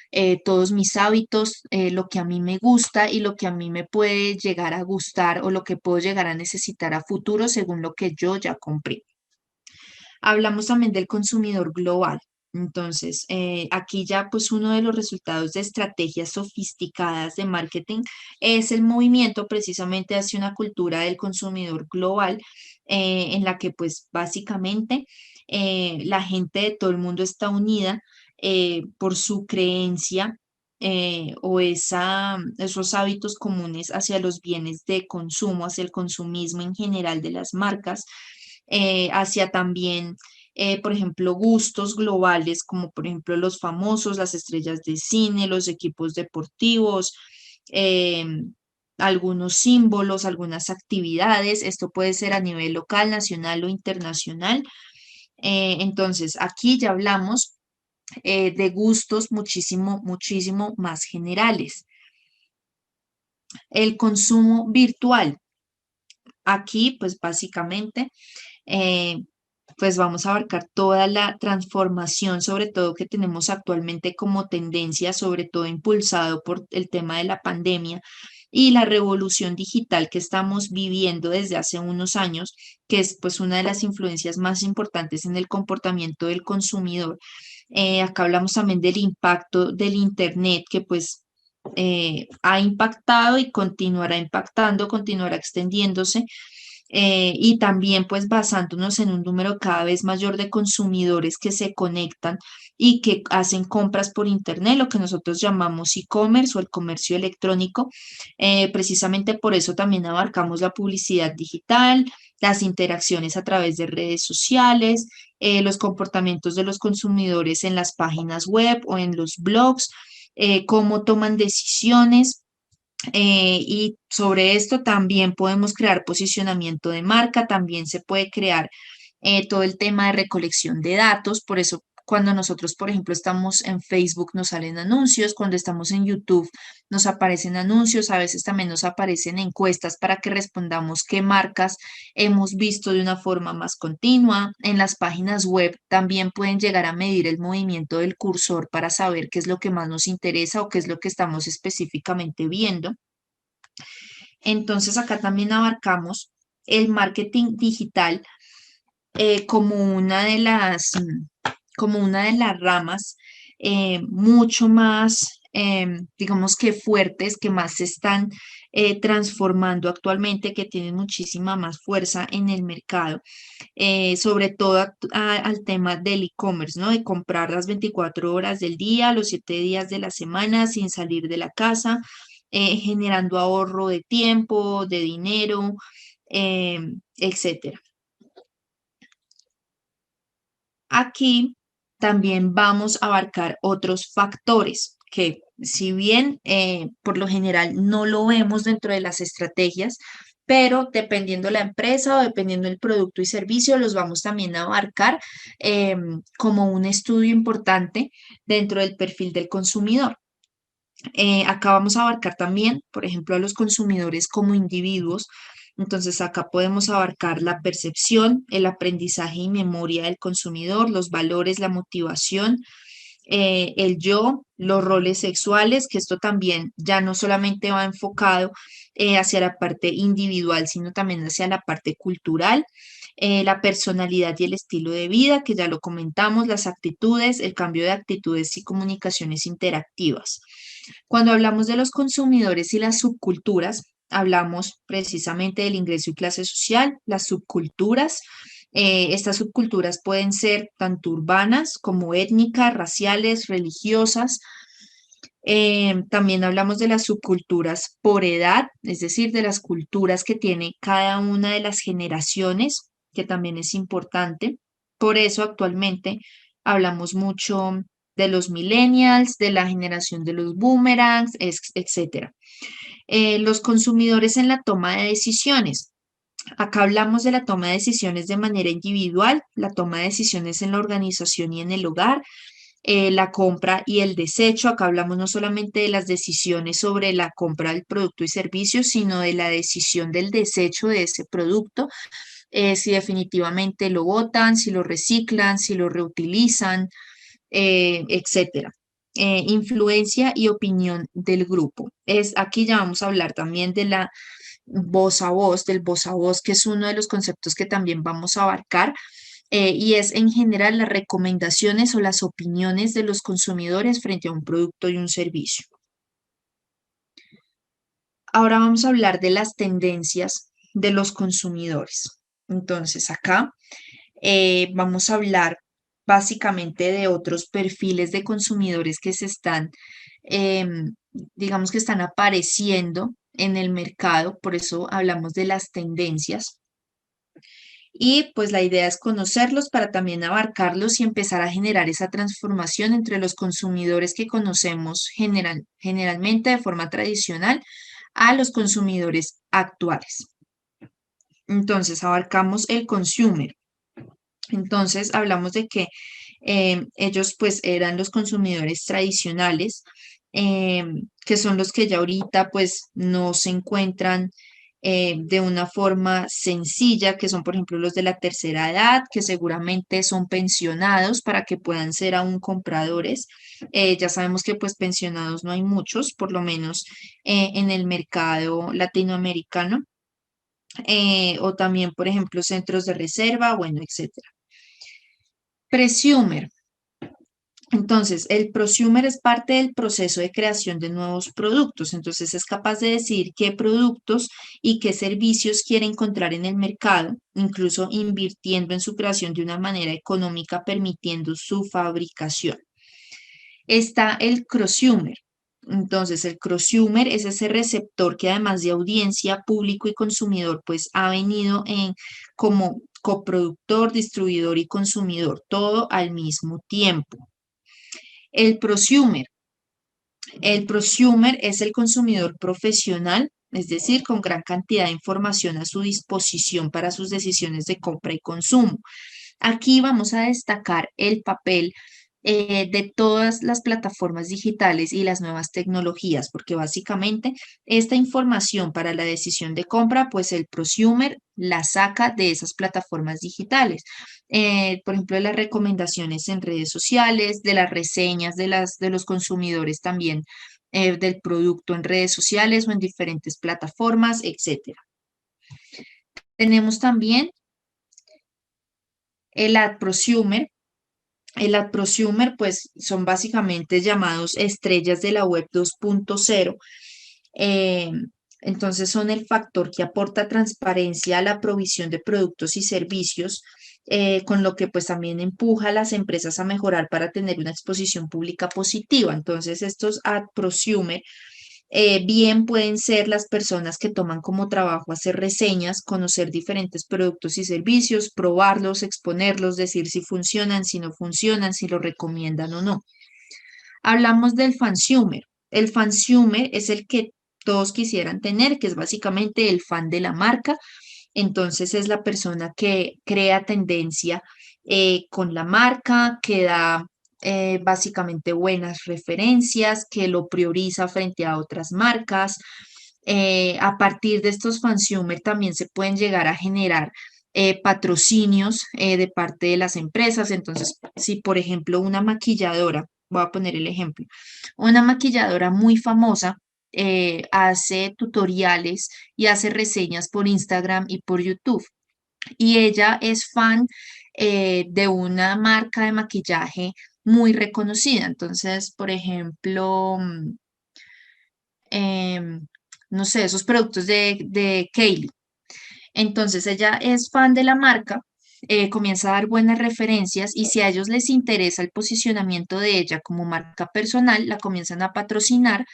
todos mis hábitos, lo que a mí me gusta y lo que a mí me puede llegar a gustar o lo que puedo llegar a necesitar a futuro según lo que yo ya compré. Hablamos también del consumidor global. Entonces, aquí ya pues uno de los resultados de estrategias sofisticadas de marketing es el movimiento precisamente hacia una cultura del consumidor global en la que pues básicamente la gente de todo el mundo está unida por su creencia o esos hábitos comunes hacia los bienes de consumo, hacia el consumismo en general de las marcas, hacia también, por ejemplo, gustos globales, como por ejemplo los famosos, las estrellas de cine, los equipos deportivos, algunos símbolos, algunas actividades. Esto puede ser a nivel local, nacional o internacional. Entonces, aquí ya hablamos de gustos muchísimo, muchísimo más generales. El consumo virtual. Aquí, pues básicamente, eh, pues vamos a abarcar toda la transformación, sobre todo que tenemos actualmente como tendencia, sobre todo impulsado por el tema de la pandemia y la revolución digital que estamos viviendo desde hace unos años, que es pues una de las influencias más importantes en el comportamiento del consumidor. Acá hablamos también del impacto del Internet, que pues ha impactado y continuará impactando, continuará extendiéndose, y también pues basándonos en un número cada vez mayor de consumidores que se conectan y que hacen compras por Internet, lo que nosotros llamamos e-commerce o el comercio electrónico. Precisamente por eso también abarcamos la publicidad digital, las interacciones a través de redes sociales, los comportamientos de los consumidores en las páginas web o en los blogs, cómo toman decisiones. Y sobre esto también podemos crear posicionamiento de marca, también se puede crear todo el tema de recolección de datos. Por eso, cuando nosotros, por ejemplo, estamos en Facebook, nos salen anuncios, cuando estamos en YouTube, nos aparecen anuncios, a veces también nos aparecen encuestas para que respondamos qué marcas hemos visto de una forma más continua. En las páginas web también pueden llegar a medir el movimiento del cursor para saber qué es lo que más nos interesa o qué es lo que estamos específicamente viendo. Entonces acá también abarcamos el marketing digital como como una de las ramas mucho más, digamos que fuertes, que más se están transformando actualmente, que tienen muchísima más fuerza en el mercado, sobre todo al tema del e-commerce, ¿no? De comprar las 24 horas del día, los 7 días de la semana sin salir de la casa, generando ahorro de tiempo, de dinero, etcétera. Aquí también vamos a abarcar otros factores que, si bien por lo general no lo vemos dentro de las estrategias, pero dependiendo la empresa o dependiendo el producto y servicio, los vamos también a abarcar como un estudio importante dentro del perfil del consumidor. Acá vamos a abarcar también, por ejemplo, a los consumidores como individuos. Entonces, acá podemos abarcar la percepción, el aprendizaje y memoria del consumidor, los valores, la motivación, el yo, los roles sexuales, que esto también ya no solamente va enfocado hacia la parte individual, sino también hacia la parte cultural, la personalidad y el estilo de vida, que ya lo comentamos, las actitudes, el cambio de actitudes y comunicaciones interactivas. Cuando hablamos de los consumidores y las subculturas, hablamos precisamente del ingreso y clase social, las subculturas. Estas subculturas pueden ser tanto urbanas como étnicas, raciales, religiosas. También hablamos de las subculturas por edad, es decir, de las culturas que tiene cada una de las generaciones, que también es importante. Por eso actualmente hablamos mucho de los millennials, de la generación de los boomerangs, etcétera. Los consumidores en la toma de decisiones. Acá hablamos de la toma de decisiones de manera individual, la toma de decisiones en la organización y en el hogar, la compra y el desecho. Acá hablamos no solamente de las decisiones sobre la compra del producto y servicio, sino de la decisión del desecho de ese producto, si definitivamente lo botan, si lo reciclan, si lo reutilizan, etcétera. Influencia y opinión del grupo. Aquí ya vamos a hablar también de la voz a voz, del voz a voz, que es uno de los conceptos que también vamos a abarcar, y es en general las recomendaciones o las opiniones de los consumidores frente a un producto y un servicio. Ahora vamos a hablar de las tendencias de los consumidores. Entonces, acá vamos a hablar básicamente de otros perfiles de consumidores que se están em, digamos que están apareciendo en el mercado, por eso hablamos de las tendencias. Y pues la idea es conocerlos para también abarcarlos y empezar a generar esa transformación entre los consumidores que conocemos generalmente de forma tradicional a los consumidores actuales. Entonces, abarcamos el consumer. Entonces, hablamos de que ellos pues eran los consumidores tradicionales, que son los que ya ahorita pues no se encuentran de una forma sencilla, que son por ejemplo los de la tercera edad, que seguramente son pensionados para que puedan ser aún compradores. Ya sabemos que pues pensionados no hay muchos, por lo menos en el mercado latinoamericano, o también por ejemplo centros de reserva, bueno, etcétera. Presumer. Entonces, el prosumer es parte del proceso de creación de nuevos productos. Entonces, es capaz de decir qué productos y qué servicios quiere encontrar en el mercado, incluso invirtiendo en su creación de una manera económica, permitiendo su fabricación. Está el prosumer. Entonces, el prosumer es ese receptor que además de audiencia, público y consumidor, pues ha venido en como coproductor, distribuidor y consumidor, todo al mismo tiempo. El prosumer. El prosumer es el consumidor profesional, es decir, con gran cantidad de información a su disposición para sus decisiones de compra y consumo. Aquí vamos a destacar el papel de todas las plataformas digitales y las nuevas tecnologías, porque básicamente esta información para la decisión de compra, pues el prosumer la saca de esas plataformas digitales. Por ejemplo, de las recomendaciones en redes sociales, de las reseñas de los consumidores también del producto en redes sociales o en diferentes plataformas, etcétera. Tenemos también el ad prosumer. El ad prosumer, pues, son básicamente llamados estrellas de la web 2.0. Eh, entonces, son el factor que aporta transparencia a la provisión de productos y servicios, con lo que pues también empuja a las empresas a mejorar para tener una exposición pública positiva. Entonces, estos ad prosumer bien pueden ser las personas que toman como trabajo hacer reseñas, conocer diferentes productos y servicios, probarlos, exponerlos, decir si funcionan, si no funcionan, si lo recomiendan o no. Hablamos del fansumer. El fansumer es el que todos quisieran tener, que es básicamente el fan de la marca. Entonces es la persona que crea tendencia con la marca, que da básicamente buenas referencias, que lo prioriza frente a otras marcas. A partir de estos fansumer también se pueden llegar a generar patrocinios de parte de las empresas. Entonces, si por ejemplo una maquilladora, voy a poner el ejemplo, una maquilladora muy famosa hace tutoriales y hace reseñas por Instagram y por YouTube. Y ella es fan de una marca de maquillaje muy reconocida. Entonces, por ejemplo, em, no sé, esos productos de Kylie. Entonces ella es fan de la marca, comienza a dar buenas referencias y si a ellos les interesa el posicionamiento de ella como marca personal, la comienzan a patrocinar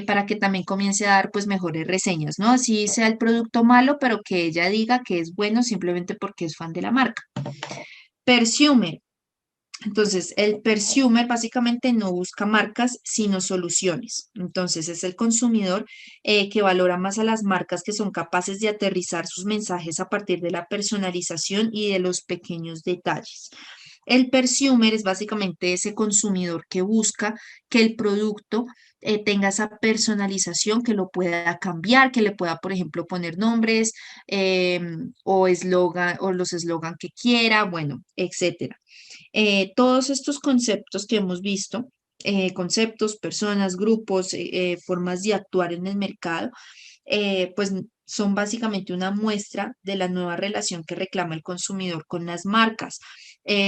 para que también comience a dar pues mejores reseñas, ¿no? Así sea el producto malo, pero que ella diga que es bueno simplemente porque es fan de la marca. Persumer. Entonces, el persumer básicamente no busca marcas, sino soluciones. Entonces, es el consumidor que valora más a las marcas que son capaces de aterrizar sus mensajes a partir de la personalización y de los pequeños detalles. El persumer es básicamente ese consumidor que busca que el producto tenga esa personalización, que lo pueda cambiar, que le pueda, por ejemplo, poner nombres o eslogan o los eslogan que quiera, bueno, etcétera. Todos estos conceptos que hemos visto, conceptos, personas, grupos, formas de actuar en el mercado, pues son básicamente una muestra de la nueva relación que reclama el consumidor con las marcas,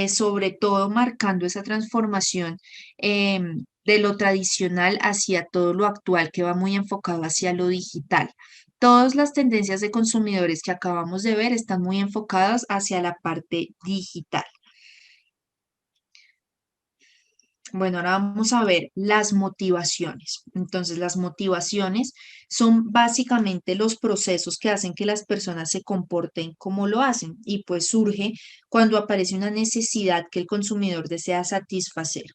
sobre todo marcando esa transformación de lo tradicional hacia todo lo actual que va muy enfocado hacia lo digital. Todas las tendencias de consumidores que acabamos de ver están muy enfocadas hacia la parte digital. Bueno, ahora vamos a ver las motivaciones. Entonces, las motivaciones son básicamente los procesos que hacen que las personas se comporten como lo hacen y pues surge cuando aparece una necesidad que el consumidor desea satisfacer,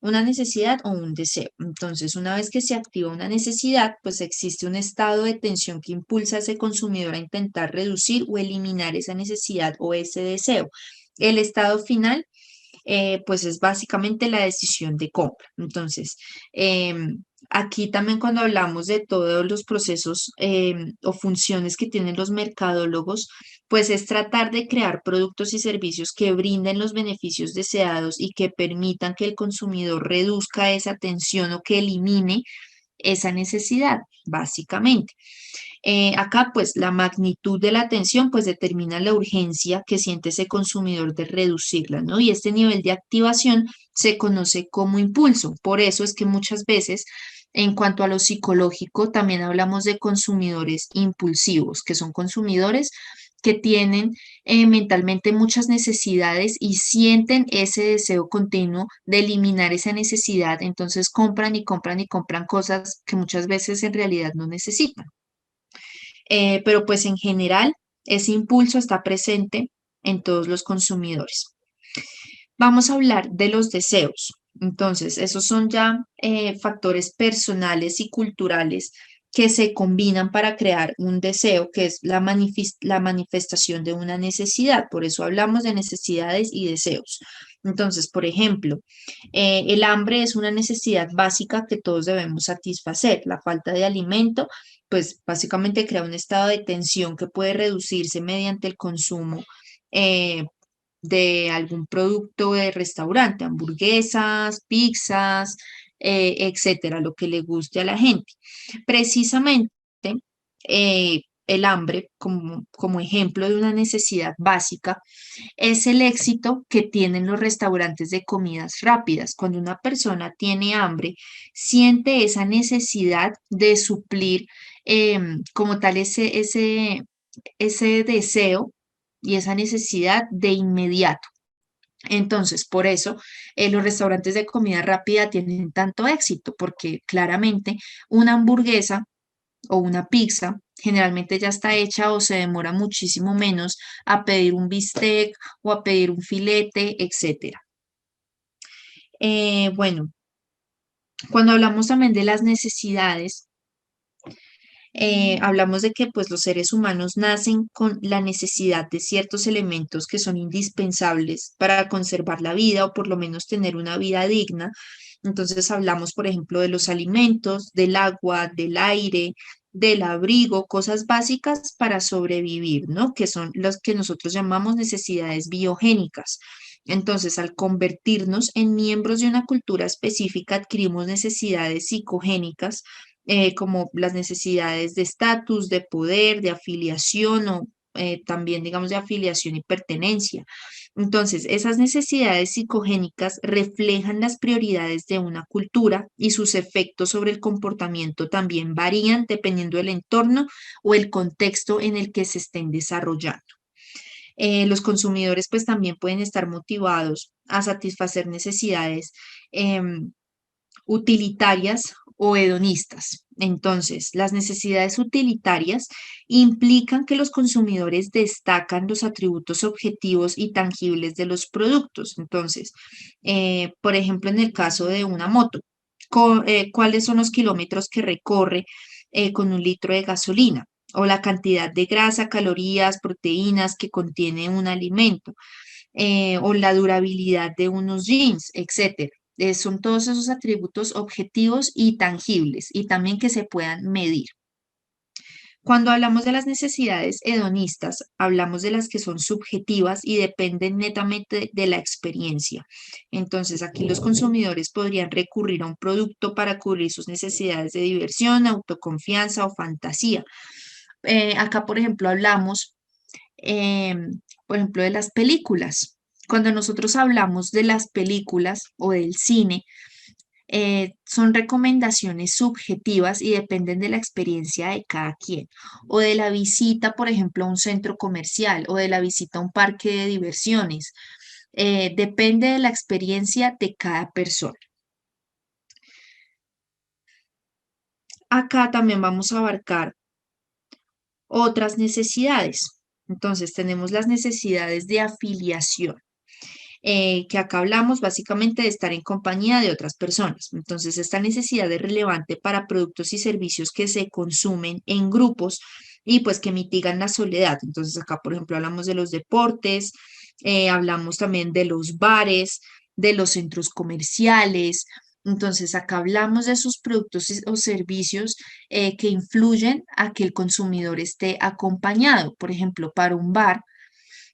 una necesidad o un deseo. Entonces, una vez que se activa una necesidad, pues existe un estado de tensión que impulsa a ese consumidor a intentar reducir o eliminar esa necesidad o ese deseo. El estado final pues es básicamente la decisión de compra. Entonces, aquí también cuando hablamos de todos los procesos o funciones que tienen los mercadólogos, pues es tratar de crear productos y servicios que brinden los beneficios deseados y que permitan que el consumidor reduzca esa tensión o que elimine esa necesidad, básicamente. Acá, pues, la magnitud de la tensión, pues, determina la urgencia que siente ese consumidor de reducirla, ¿no? Y este nivel de activación se conoce como impulso. Por eso es que muchas veces, en cuanto a lo psicológico, también hablamos de consumidores impulsivos, que son consumidores que tienen mentalmente muchas necesidades y sienten ese deseo continuo de eliminar esa necesidad, entonces compran y compran y compran cosas que muchas veces en realidad no necesitan. Pero pues en general ese impulso está presente en todos los consumidores. Vamos a hablar de los deseos. Entonces, esos son ya factores personales y culturales que se combinan para crear un deseo, que es la manifestación de una necesidad. Por eso hablamos de necesidades y deseos. Entonces, por ejemplo, el hambre es una necesidad básica que todos debemos satisfacer. La falta de alimento, pues básicamente crea un estado de tensión que puede reducirse mediante el consumo eh, de algún producto de restaurante, hamburguesas, pizzas, etcétera, lo que le guste a la gente. Precisamente, el hambre, como ejemplo de una necesidad básica, es el éxito que tienen los restaurantes de comidas rápidas. Cuando una persona tiene hambre, siente esa necesidad de suplir como tal ese deseo y esa necesidad de inmediato. Entonces, por eso los restaurantes de comida rápida tienen tanto éxito, porque claramente una hamburguesa o una pizza generalmente ya está hecha o se demora muchísimo menos a pedir un bistec o a pedir un filete, etcétera. Bueno, cuando hablamos también de las necesidades, hablamos de que pues los seres humanos nacen con la necesidad de ciertos elementos que son indispensables para conservar la vida o por lo menos tener una vida digna. Entonces hablamos, por ejemplo, de los alimentos, del agua, del aire, del abrigo, cosas básicas para sobrevivir, ¿no? Que son las que nosotros llamamos necesidades biogénicas. Entonces, al convertirnos en miembros de una cultura específica, adquirimos necesidades psicogénicas como las necesidades de estatus, de poder, de afiliación o también, digamos, de afiliación y pertenencia. Entonces, esas necesidades psicogénicas reflejan las prioridades de una cultura y sus efectos sobre el comportamiento también varían dependiendo del entorno o el contexto en el que se estén desarrollando. Los consumidores pues también pueden estar motivados a satisfacer necesidades em, utilitarias o hedonistas. Entonces, las necesidades utilitarias implican que los consumidores destacan los atributos objetivos y tangibles de los productos. Entonces, por ejemplo, en el caso de una moto, ¿cuáles son los kilómetros que recorre con un litro de gasolina? O la cantidad de grasa, calorías, proteínas que contiene un alimento, o la durabilidad de unos jeans, etcétera. Son todos esos atributos objetivos y tangibles y también que se puedan medir. Cuando hablamos de las necesidades hedonistas, hablamos de las que son subjetivas y dependen netamente de la experiencia. Entonces, aquí los consumidores podrían recurrir a un producto para cubrir sus necesidades de diversión, autoconfianza o fantasía. Acá, por ejemplo, hablamos por ejemplo, de las películas. Cuando nosotros hablamos de las películas o del cine, son recomendaciones subjetivas y dependen de la experiencia de cada quien, o de la visita, por ejemplo, a un centro comercial, o de la visita a un parque de diversiones. depende de la experiencia de cada persona. Acá también vamos a abarcar otras necesidades. Entonces, tenemos las necesidades de afiliación, que acá hablamos básicamente de estar en compañía de otras personas. Entonces, esta necesidad es relevante para productos y servicios que se consumen en grupos y pues que mitigan la soledad. Entonces, acá, por ejemplo, hablamos de los deportes, hablamos también de los bares, de los centros comerciales. Entonces, acá hablamos de esos productos o servicios que influyen a que el consumidor esté acompañado. Por ejemplo, para un bar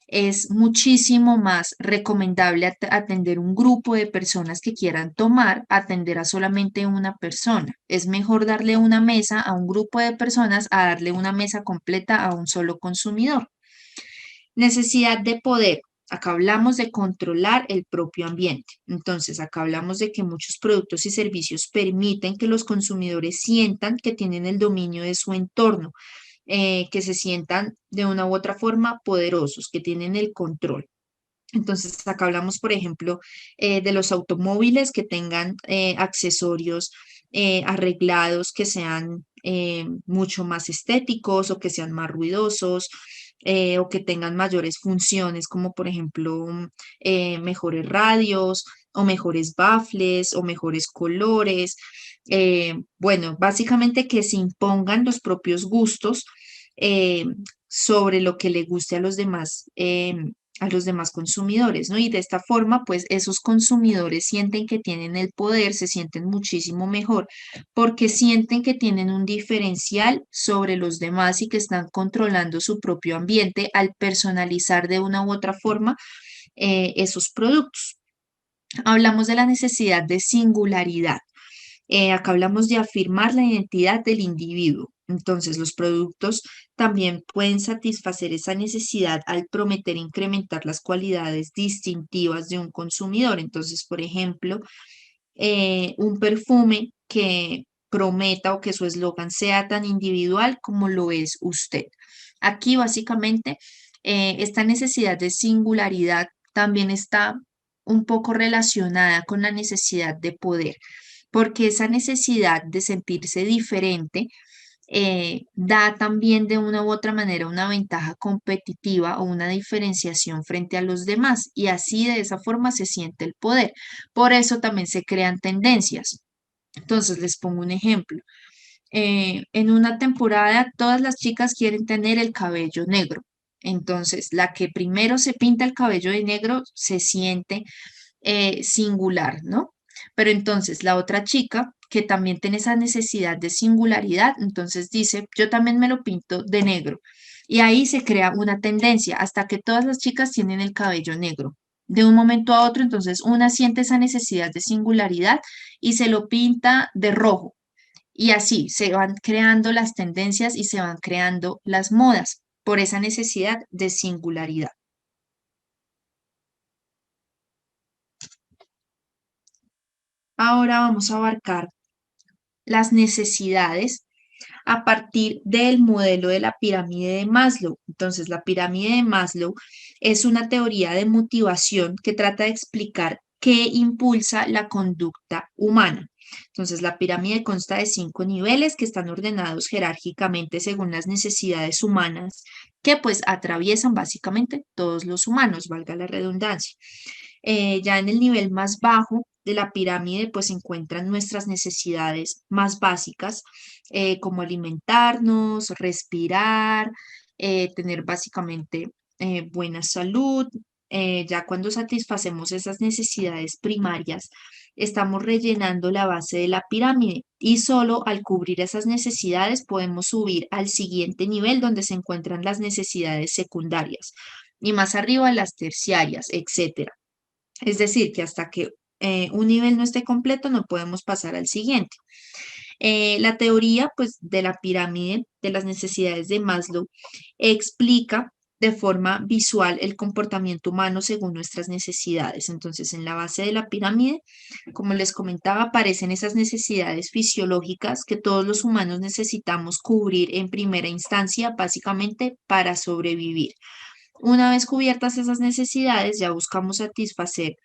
es muchísimo más recomendable atender un grupo de personas que quieran tomar, atender a solamente una persona. Es mejor darle una mesa a un grupo de personas a darle una mesa completa a un solo consumidor. Necesidad de poder. Acá hablamos de controlar el propio ambiente. Entonces, acá hablamos de que muchos productos y servicios permiten que los consumidores sientan que tienen el dominio de su entorno, que se sientan de una u otra forma poderosos, que tienen el control. Entonces, acá hablamos, por ejemplo, de los automóviles que tengan accesorios arreglados que sean mucho más estéticos o que sean más ruidosos, o que tengan mayores funciones, como por ejemplo mejores radios o mejores baffles o mejores colores. Bueno, básicamente que se impongan los propios gustos eh, sobre lo que le guste a los demás consumidores, ¿no? Y de esta forma, pues esos consumidores sienten que tienen el poder, se sienten muchísimo mejor porque sienten que tienen un diferencial sobre los demás y que están controlando su propio ambiente al personalizar de una u otra forma esos productos. Hablamos de la necesidad de singularidad. Acá hablamos de afirmar la identidad del individuo. Entonces, los productos también pueden satisfacer esa necesidad al prometer incrementar las cualidades distintivas de un consumidor. Entonces, por ejemplo, un perfume que prometa o que su eslogan sea tan individual como lo es usted. Aquí, básicamente, esta necesidad de singularidad también está un poco relacionada con la necesidad de poder, porque esa necesidad de sentirse diferente da también de una u otra manera una ventaja competitiva o una diferenciación frente a los demás y así de esa forma se siente el poder. Por eso también se crean tendencias. Entonces, les pongo un ejemplo. En una temporada, todas las chicas quieren tener el cabello negro. Entonces, la que primero se pinta el cabello de negro se siente singular, ¿no? Pero entonces la otra chica que también tiene esa necesidad de singularidad, entonces dice, yo también me lo pinto de negro. Y ahí se crea una tendencia hasta que todas las chicas tienen el cabello negro. De un momento a otro, entonces una siente esa necesidad de singularidad y se lo pinta de rojo. Y así se van creando las tendencias y se van creando las modas por esa necesidad de singularidad. Ahora vamos a abarcar las necesidades a partir del modelo de la pirámide de Maslow. Entonces, la pirámide de Maslow es una teoría de motivación que trata de explicar qué impulsa la conducta humana. Entonces, la pirámide consta de 5 niveles que están ordenados jerárquicamente según las necesidades humanas que pues atraviesan básicamente todos los humanos, valga la redundancia. Ya en el nivel más bajo de la pirámide, pues se encuentran nuestras necesidades más básicas, como alimentarnos, respirar, tener básicamente buena salud. Ya cuando satisfacemos esas necesidades primarias, estamos rellenando la base de la pirámide y solo al cubrir esas necesidades podemos subir al siguiente nivel donde se encuentran las necesidades secundarias y más arriba las terciarias, etcétera. Es decir, que hasta que un nivel no esté completo, no podemos pasar al siguiente. La teoría, pues, de la pirámide de las necesidades de Maslow explica de forma visual el comportamiento humano según nuestras necesidades. Entonces, en la base de la pirámide, como les comentaba, aparecen esas necesidades fisiológicas que todos los humanos necesitamos cubrir en primera instancia, básicamente para sobrevivir. Una vez cubiertas esas necesidades, ya buscamos satisfacer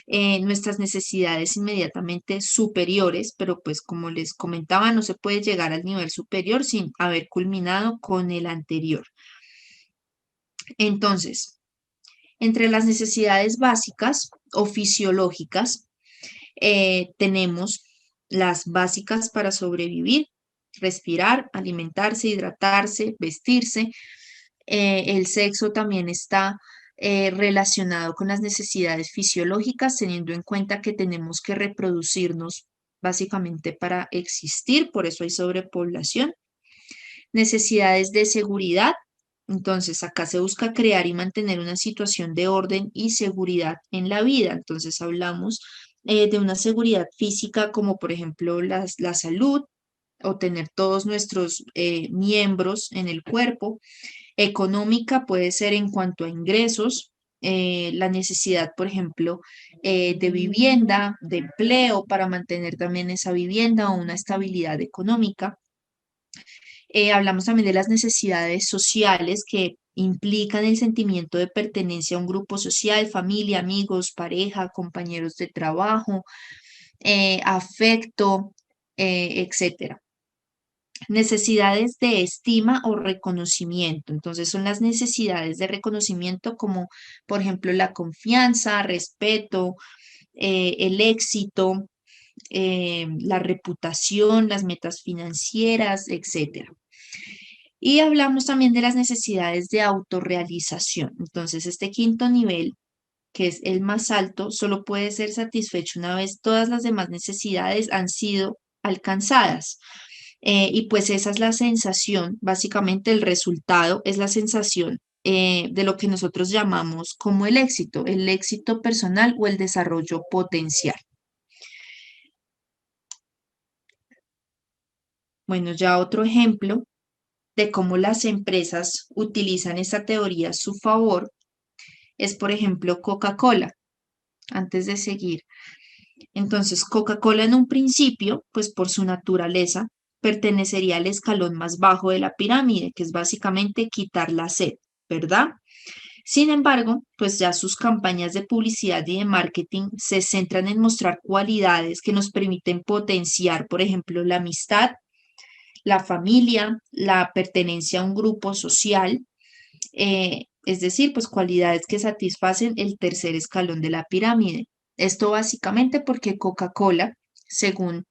nuestras necesidades inmediatamente superiores, pero pues como les comentaba, no se puede llegar al nivel superior sin haber culminado con el anterior. Entonces, entre las necesidades básicas o fisiológicas, tenemos las básicas para sobrevivir, respirar, alimentarse, hidratarse, vestirse. El sexo también está relacionado con las necesidades fisiológicas, teniendo en cuenta que tenemos que reproducirnos básicamente para existir, por eso hay sobrepoblación. Necesidades de seguridad. Entonces, acá se busca crear y mantener una situación de orden y seguridad en la vida. Entonces, hablamos de una seguridad física como por ejemplo la salud o tener todos nuestros miembros en el cuerpo. Económica puede ser en cuanto a ingresos, la necesidad, por ejemplo, de vivienda, de empleo para mantener también esa vivienda o una estabilidad económica. Hablamos también de las necesidades sociales que implican el sentimiento de pertenencia a un grupo social, familia, amigos, pareja, compañeros de trabajo, afecto, etcétera. Necesidades de estima o reconocimiento. Entonces son las necesidades de reconocimiento como, por ejemplo, la confianza, respeto, el éxito, la reputación, las metas financieras, etcétera. Y hablamos también de las necesidades de autorrealización. Entonces, este quinto nivel, que es el más alto, solo puede ser satisfecho una vez todas las demás necesidades han sido alcanzadas. Y pues esa es la sensación, básicamente el resultado es la sensación de lo que nosotros llamamos como el éxito personal o el desarrollo potencial. Bueno, ya otro ejemplo de cómo las empresas utilizan esta teoría a su favor es, por ejemplo, Coca-Cola. Antes de seguir, entonces Coca-Cola en un principio, pues por su naturaleza, pertenecería al escalón más bajo de la pirámide, que es básicamente quitar la sed, ¿verdad? Sin embargo, pues ya sus campañas de publicidad y de marketing se centran en mostrar cualidades que nos permiten potenciar, por ejemplo, la amistad, la familia, la pertenencia a un grupo social, es decir, pues cualidades que satisfacen el tercer escalón de la pirámide. Esto básicamente porque Coca-Cola, según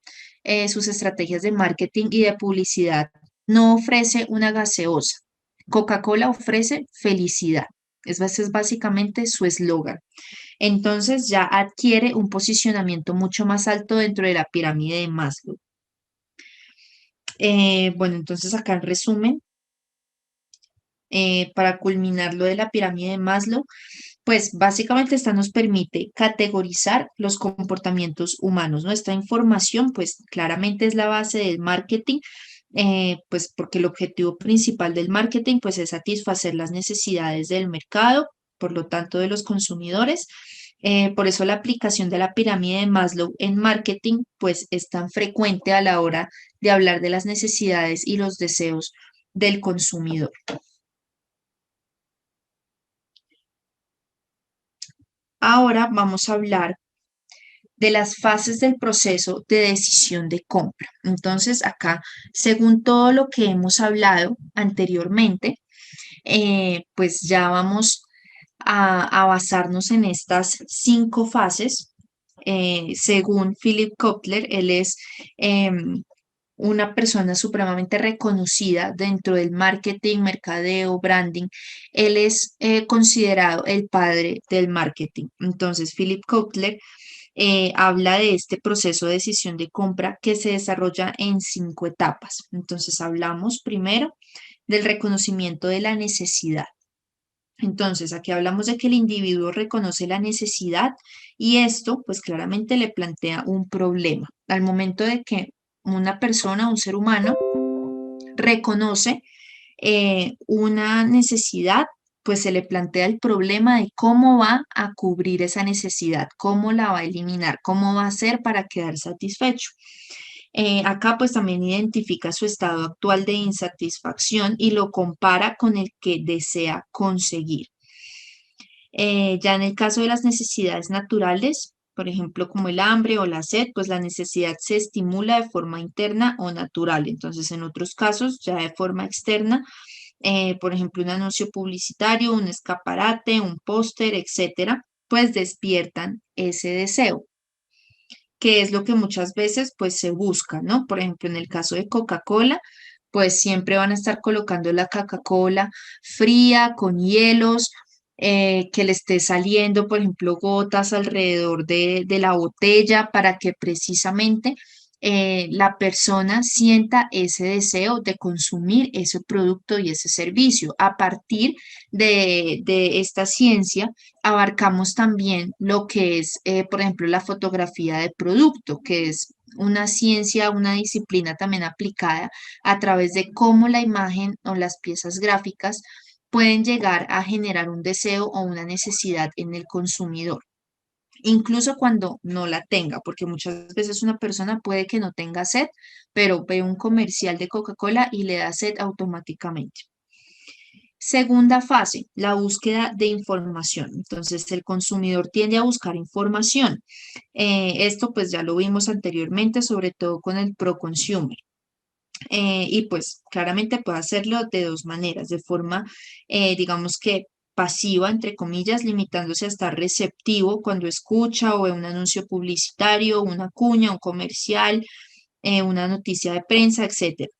sus estrategias de marketing y de publicidad, no ofrece una gaseosa. Coca-Cola ofrece felicidad. Ese es básicamente su eslogan. Entonces ya adquiere un posicionamiento mucho más alto dentro de la pirámide de Maslow. Bueno, entonces acá en resumen, para culminar lo de la pirámide de Maslow, pues básicamente esta nos permite categorizar los comportamientos humanos. Nuestra información, pues claramente es la base del marketing, pues porque el objetivo principal del marketing, pues es satisfacer las necesidades del mercado, por lo tanto de los consumidores. Por eso la aplicación de la pirámide de Maslow en marketing, pues es tan frecuente a la hora de hablar de las necesidades y los deseos del consumidor. Ahora vamos a hablar de las fases del proceso de decisión de compra. Entonces, acá, según todo lo que hemos hablado anteriormente, pues ya vamos a basarnos en estas 5 fases. Según Philip Kotler, él es una persona supremamente reconocida dentro del marketing, mercadeo, branding. Él es considerado el padre del marketing. Entonces, Philip Kotler habla de este proceso de decisión de compra que se desarrolla en 5 etapas. Entonces, hablamos primero del reconocimiento de la necesidad. Entonces, aquí hablamos de que el individuo reconoce la necesidad y esto, pues claramente le plantea un problema. Al momento de que una persona, un ser humano, reconoce una necesidad, pues se le plantea el problema de cómo va a cubrir esa necesidad, cómo la va a eliminar, cómo va a hacer para quedar satisfecho. Acá pues también identifica su estado actual de insatisfacción y lo compara con el que desea conseguir. Ya en el caso de las necesidades naturales, por ejemplo, como el hambre o la sed, pues la necesidad se estimula de forma interna o natural. Entonces, en otros casos, ya de forma externa, por ejemplo, un anuncio publicitario, un escaparate, un póster, etcétera, pues despiertan ese deseo, que es lo que muchas veces pues se busca, ¿no? Por ejemplo, en el caso de Coca-Cola, pues siempre van a estar colocando la Coca-Cola fría, con hielos, que le esté saliendo, por ejemplo, gotas alrededor de la botella para que precisamente la persona sienta ese deseo de consumir ese producto y ese servicio. A partir de esta ciencia, abarcamos también lo que es, por ejemplo, la fotografía de producto, que es una ciencia, una disciplina también aplicada a través de cómo la imagen o las piezas gráficas pueden llegar a generar un deseo o una necesidad en el consumidor, incluso cuando no la tenga, porque muchas veces una persona puede que no tenga sed, pero ve un comercial de Coca-Cola y le da sed automáticamente. Segunda fase, la búsqueda de información. Entonces, el consumidor tiende a buscar información. Esto pues ya lo vimos anteriormente, sobre todo con el pro-consumer. Y pues claramente puede hacerlo de dos maneras, de forma, digamos que pasiva, entre comillas, limitándose a estar receptivo cuando escucha o ve un anuncio publicitario, una cuña, un comercial, una noticia de prensa, etcétera,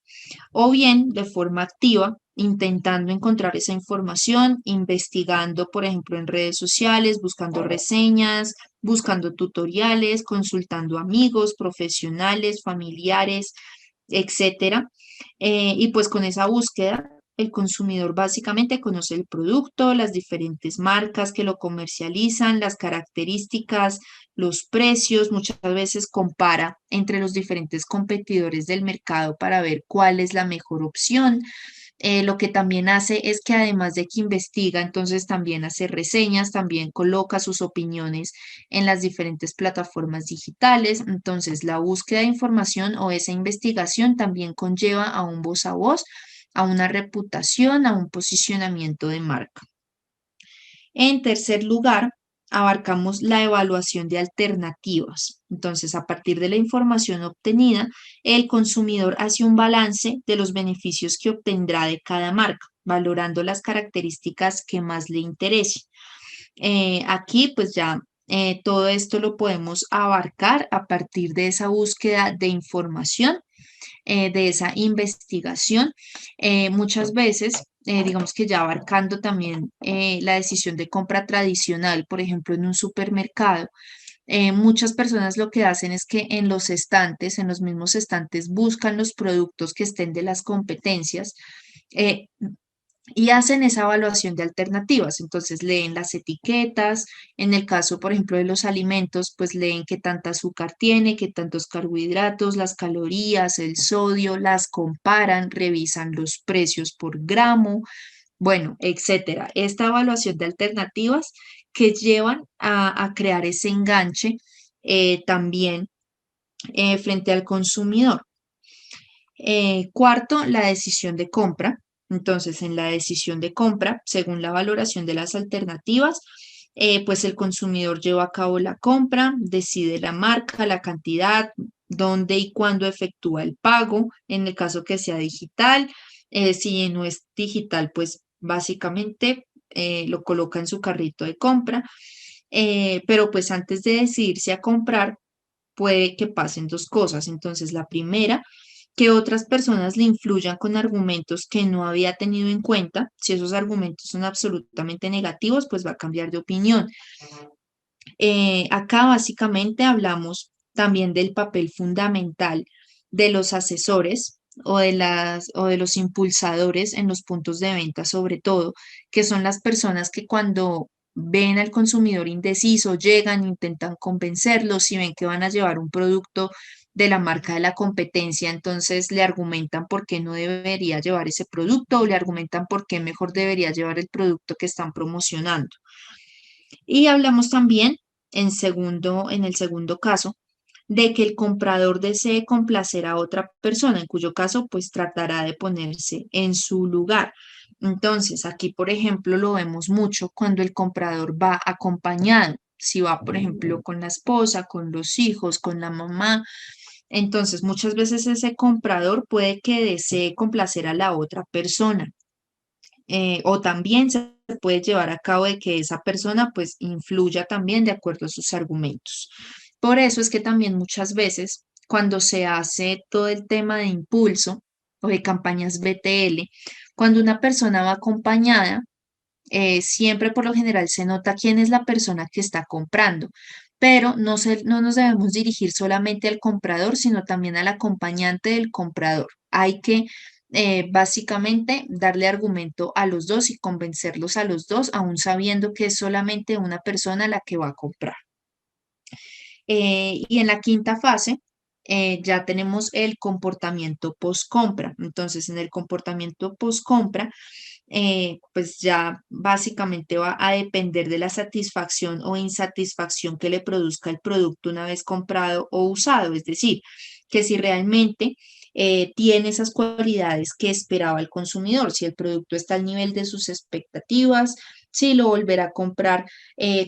o bien de forma activa, intentando encontrar esa información, investigando, por ejemplo, en redes sociales, buscando reseñas, buscando tutoriales, consultando amigos, profesionales, familiares, etcétera. Y pues con esa búsqueda, el consumidor básicamente conoce el producto, las diferentes marcas que lo comercializan, las características, los precios, muchas veces compara entre los diferentes competidores del mercado para ver cuál es la mejor opción. Lo que también hace es que además de que investiga, entonces también hace reseñas, también coloca sus opiniones en las diferentes plataformas digitales. Entonces, la búsqueda de información o esa investigación también conlleva a un voz a voz, a una reputación, a un posicionamiento de marca. En tercer lugar, abarcamos la evaluación de alternativas. Entonces, a partir de la información obtenida, el consumidor hace un balance de los beneficios que obtendrá de cada marca, valorando las características que más le interesen. Aquí, pues ya todo esto lo podemos abarcar a partir de esa búsqueda de información, de esa investigación. Muchas veces, digamos que ya abarcando también la decisión de compra tradicional, por ejemplo, en un supermercado, muchas personas lo que hacen es que en los estantes, en los mismos estantes, buscan los productos que estén de las competencias. eh, y hacen esa evaluación de alternativas. Entonces leen las etiquetas, en el caso, por ejemplo, de los alimentos, pues leen qué tanta azúcar tiene, qué tantos carbohidratos, las calorías, el sodio, las comparan, revisan los precios por gramo, bueno, etcétera. Esta evaluación de alternativas que llevan a crear ese enganche también frente al consumidor. Cuarto, la decisión de compra. Entonces, en la decisión de compra, según la valoración de las alternativas, pues el consumidor lleva a cabo la compra, decide la marca, la cantidad, dónde y cuándo efectúa el pago, en el caso que sea digital. Si no es digital, pues básicamente lo coloca en su carrito de compra. Pero pues antes de decidirse a comprar, puede que pasen dos cosas. Entonces, la primera, que otras personas le influyan con argumentos que no había tenido en cuenta. Si esos argumentos son absolutamente negativos, pues va a cambiar de opinión. Acá básicamente hablamos también del papel fundamental de los asesores o de los impulsadores en los puntos de venta, sobre todo, que son las personas que cuando ven al consumidor indeciso, llegan, intentan convencerlo, si ven que van a llevar un producto de la marca de la competencia, entonces le argumentan por qué no debería llevar ese producto o le argumentan por qué mejor debería llevar el producto que están promocionando. Y hablamos también en el segundo caso, de que el comprador desee complacer a otra persona, en cuyo caso pues tratará de ponerse en su lugar. Entonces, aquí, por ejemplo, lo vemos mucho cuando el comprador va acompañado. Si va, por ejemplo, con la esposa, con los hijos, con la mamá. Entonces, muchas veces ese comprador puede que desee complacer a la otra persona. O también se puede llevar a cabo de que esa persona pues influya también de acuerdo a sus argumentos. Por eso es que también muchas veces cuando se hace todo el tema de impulso o de campañas BTL, cuando una persona va acompañada, siempre por lo general se nota quién es la persona que está comprando, pero no nos debemos dirigir solamente al comprador, sino también al acompañante del comprador. Hay que básicamente darle argumento a los dos y convencerlos a los dos, aún sabiendo que es solamente una persona la que va a comprar. Y en la quinta fase ya tenemos el comportamiento post-compra. Entonces, en el comportamiento post-compra, pues ya básicamente va a depender de la satisfacción o insatisfacción que le produzca el producto una vez comprado o usado. Es decir, que si realmente tiene esas cualidades que esperaba el consumidor, si el producto está al nivel de sus expectativas, si lo volverá a comprar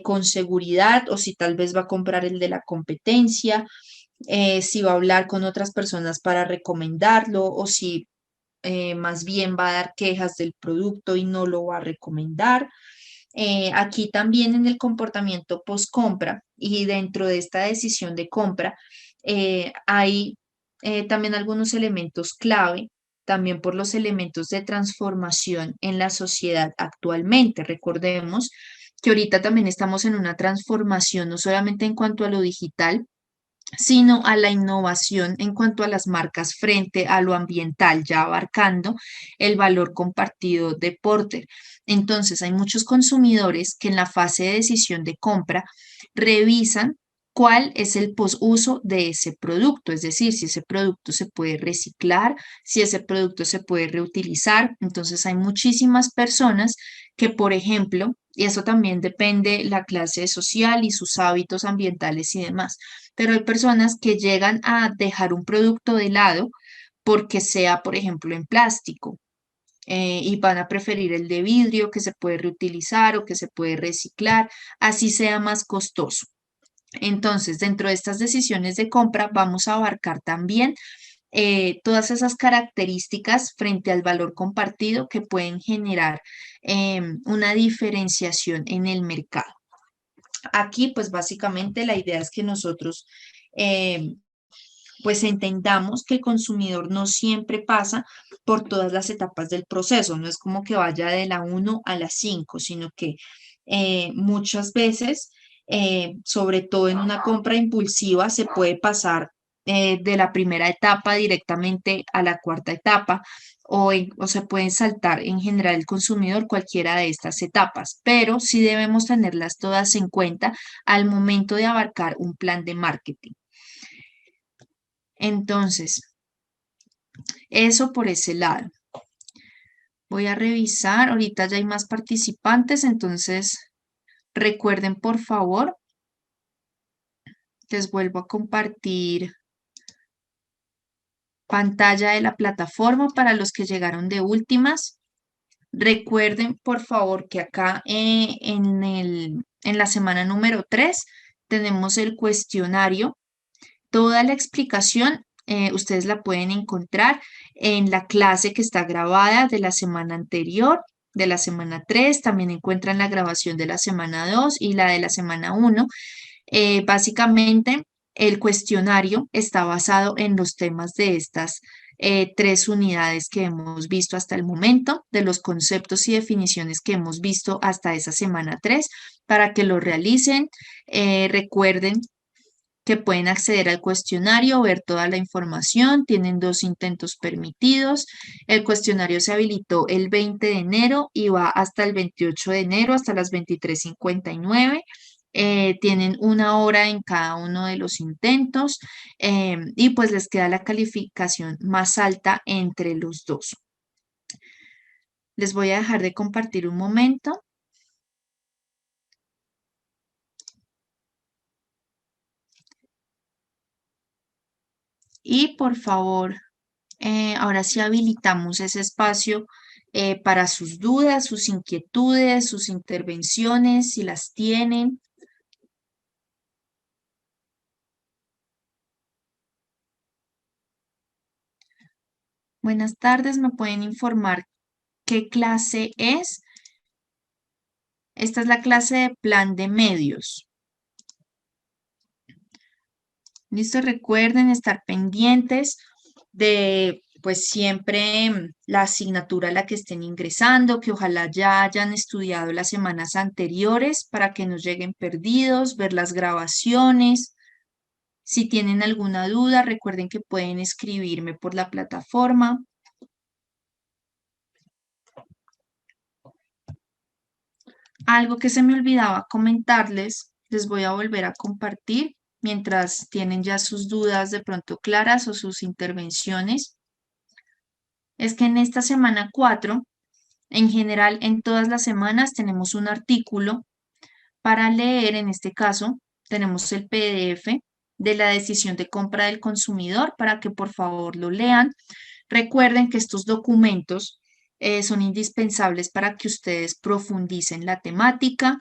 con seguridad o si tal vez va a comprar el de la competencia, si va a hablar con otras personas para recomendarlo o si más bien va a dar quejas del producto y no lo va a recomendar. Aquí también en el comportamiento post-compra y dentro de esta decisión de compra hay también algunos elementos clave, también por los elementos de transformación en la sociedad actualmente. Recordemos que ahorita también estamos en una transformación, no solamente en cuanto a lo digital, sino a la innovación en cuanto a las marcas frente a lo ambiental, ya abarcando el valor compartido de Porter. Entonces, hay muchos consumidores que en la fase de decisión de compra revisan cuál es el posuso de ese producto, es decir, si ese producto se puede reciclar, si ese producto se puede reutilizar. Entonces, hay muchísimas personas que, por ejemplo, y eso también depende la clase social y sus hábitos ambientales y demás, pero hay personas que llegan a dejar un producto de lado porque sea, por ejemplo, en plástico, y van a preferir el de vidrio que se puede reutilizar o que se puede reciclar, así sea más costoso. Entonces, dentro de estas decisiones de compra vamos a abarcar también todas esas características frente al valor compartido que pueden generar una diferenciación en el mercado. Aquí, pues básicamente la idea es que nosotros eh, pues entendamos que el consumidor no siempre pasa por todas las etapas del proceso, no es como que vaya de la 1 a la 5, sino que muchas veces, sobre todo en una compra impulsiva, se puede pasar de la primera etapa directamente a la cuarta etapa o se pueden saltar en general el consumidor cualquiera de estas etapas, pero sí debemos tenerlas todas en cuenta al momento de abarcar un plan de marketing. Entonces, eso por ese lado. Voy a revisar, ahorita ya hay más participantes, entonces recuerden por favor, les vuelvo a compartir pantalla de la plataforma para los que llegaron de últimas. Recuerden por favor que acá en la semana número 3 tenemos el cuestionario. Toda la explicación ustedes la pueden encontrar en la clase que está grabada de la semana anterior, de la semana 3. También encuentran la grabación de la semana 2 y la de la semana 1. Básicamente, el cuestionario está basado en los temas de estas 3 unidades que hemos visto hasta el momento, de los conceptos y definiciones que hemos visto hasta esa semana 3, para que lo realicen. Recuerden que pueden acceder al cuestionario, ver toda la información, tienen 2 intentos permitidos. El cuestionario se habilitó el 20 de enero y va hasta el 28 de enero, hasta las 23:59. Tienen 1 hora en cada uno de los intentos y pues les queda la calificación más alta entre los dos. Les voy a dejar de compartir un momento. Y por favor, ahora sí habilitamos ese espacio para sus dudas, sus inquietudes, sus intervenciones, si las tienen. Buenas tardes, ¿me pueden informar qué clase es? Esta es la clase de plan de medios. Listo, recuerden estar pendientes de, pues siempre la asignatura a la que estén ingresando, que ojalá ya hayan estudiado las semanas anteriores para que no lleguen perdidos, ver las grabaciones. Si tienen alguna duda, recuerden que pueden escribirme por la plataforma. Algo que se me olvidaba comentarles, les voy a volver a compartir mientras tienen ya sus dudas de pronto claras o sus intervenciones. Es que en esta semana 4, en general en todas las semanas tenemos un artículo para leer. En este caso, tenemos el PDF de la decisión de compra del consumidor para que por favor lo lean. Recuerden que estos documentos son indispensables para que ustedes profundicen la temática,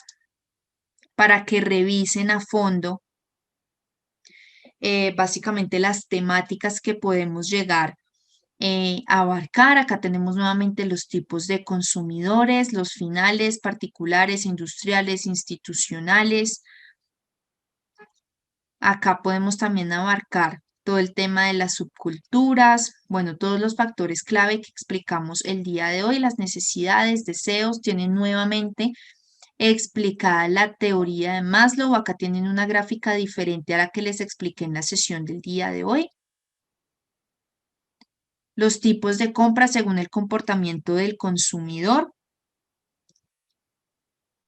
para que revisen a fondo básicamente las temáticas que podemos llegar a abarcar. Acá tenemos nuevamente los tipos de consumidores, los finales, particulares, industriales, institucionales. Acá podemos también abarcar todo el tema de las subculturas, bueno, todos los factores clave que explicamos el día de hoy, las necesidades, deseos, tienen nuevamente explicada la teoría de Maslow. Acá tienen una gráfica diferente a la que les expliqué en la sesión del día de hoy. Los tipos de compra según el comportamiento del consumidor.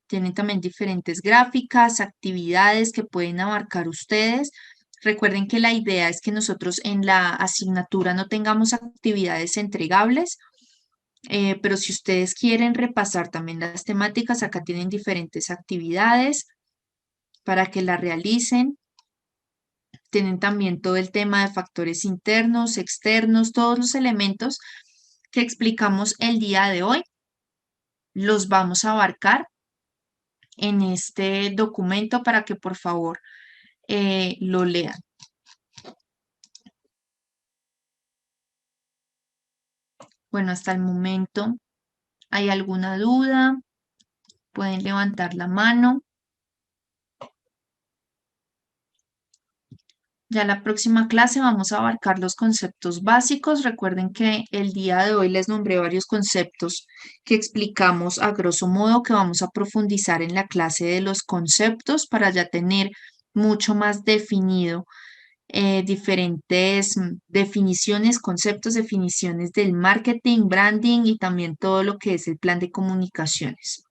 Tienen también diferentes gráficas, actividades que pueden abarcar ustedes. Recuerden que la idea es que nosotros en la asignatura no tengamos actividades entregables, pero si ustedes quieren repasar también las temáticas, acá tienen diferentes actividades para que las realicen. Tienen también todo el tema de factores internos, externos, todos los elementos que explicamos el día de hoy, los vamos a abarcar en este documento para que por favor lo lean. Bueno, hasta el momento, ¿hay alguna duda? Pueden levantar la mano. Ya la próxima clase vamos a abarcar los conceptos básicos. Recuerden que el día de hoy les nombré varios conceptos que explicamos a grosso modo, que vamos a profundizar en la clase de los conceptos para ya tener mucho más definido diferentes definiciones, conceptos, definiciones del marketing, branding y también todo lo que es el plan de comunicaciones.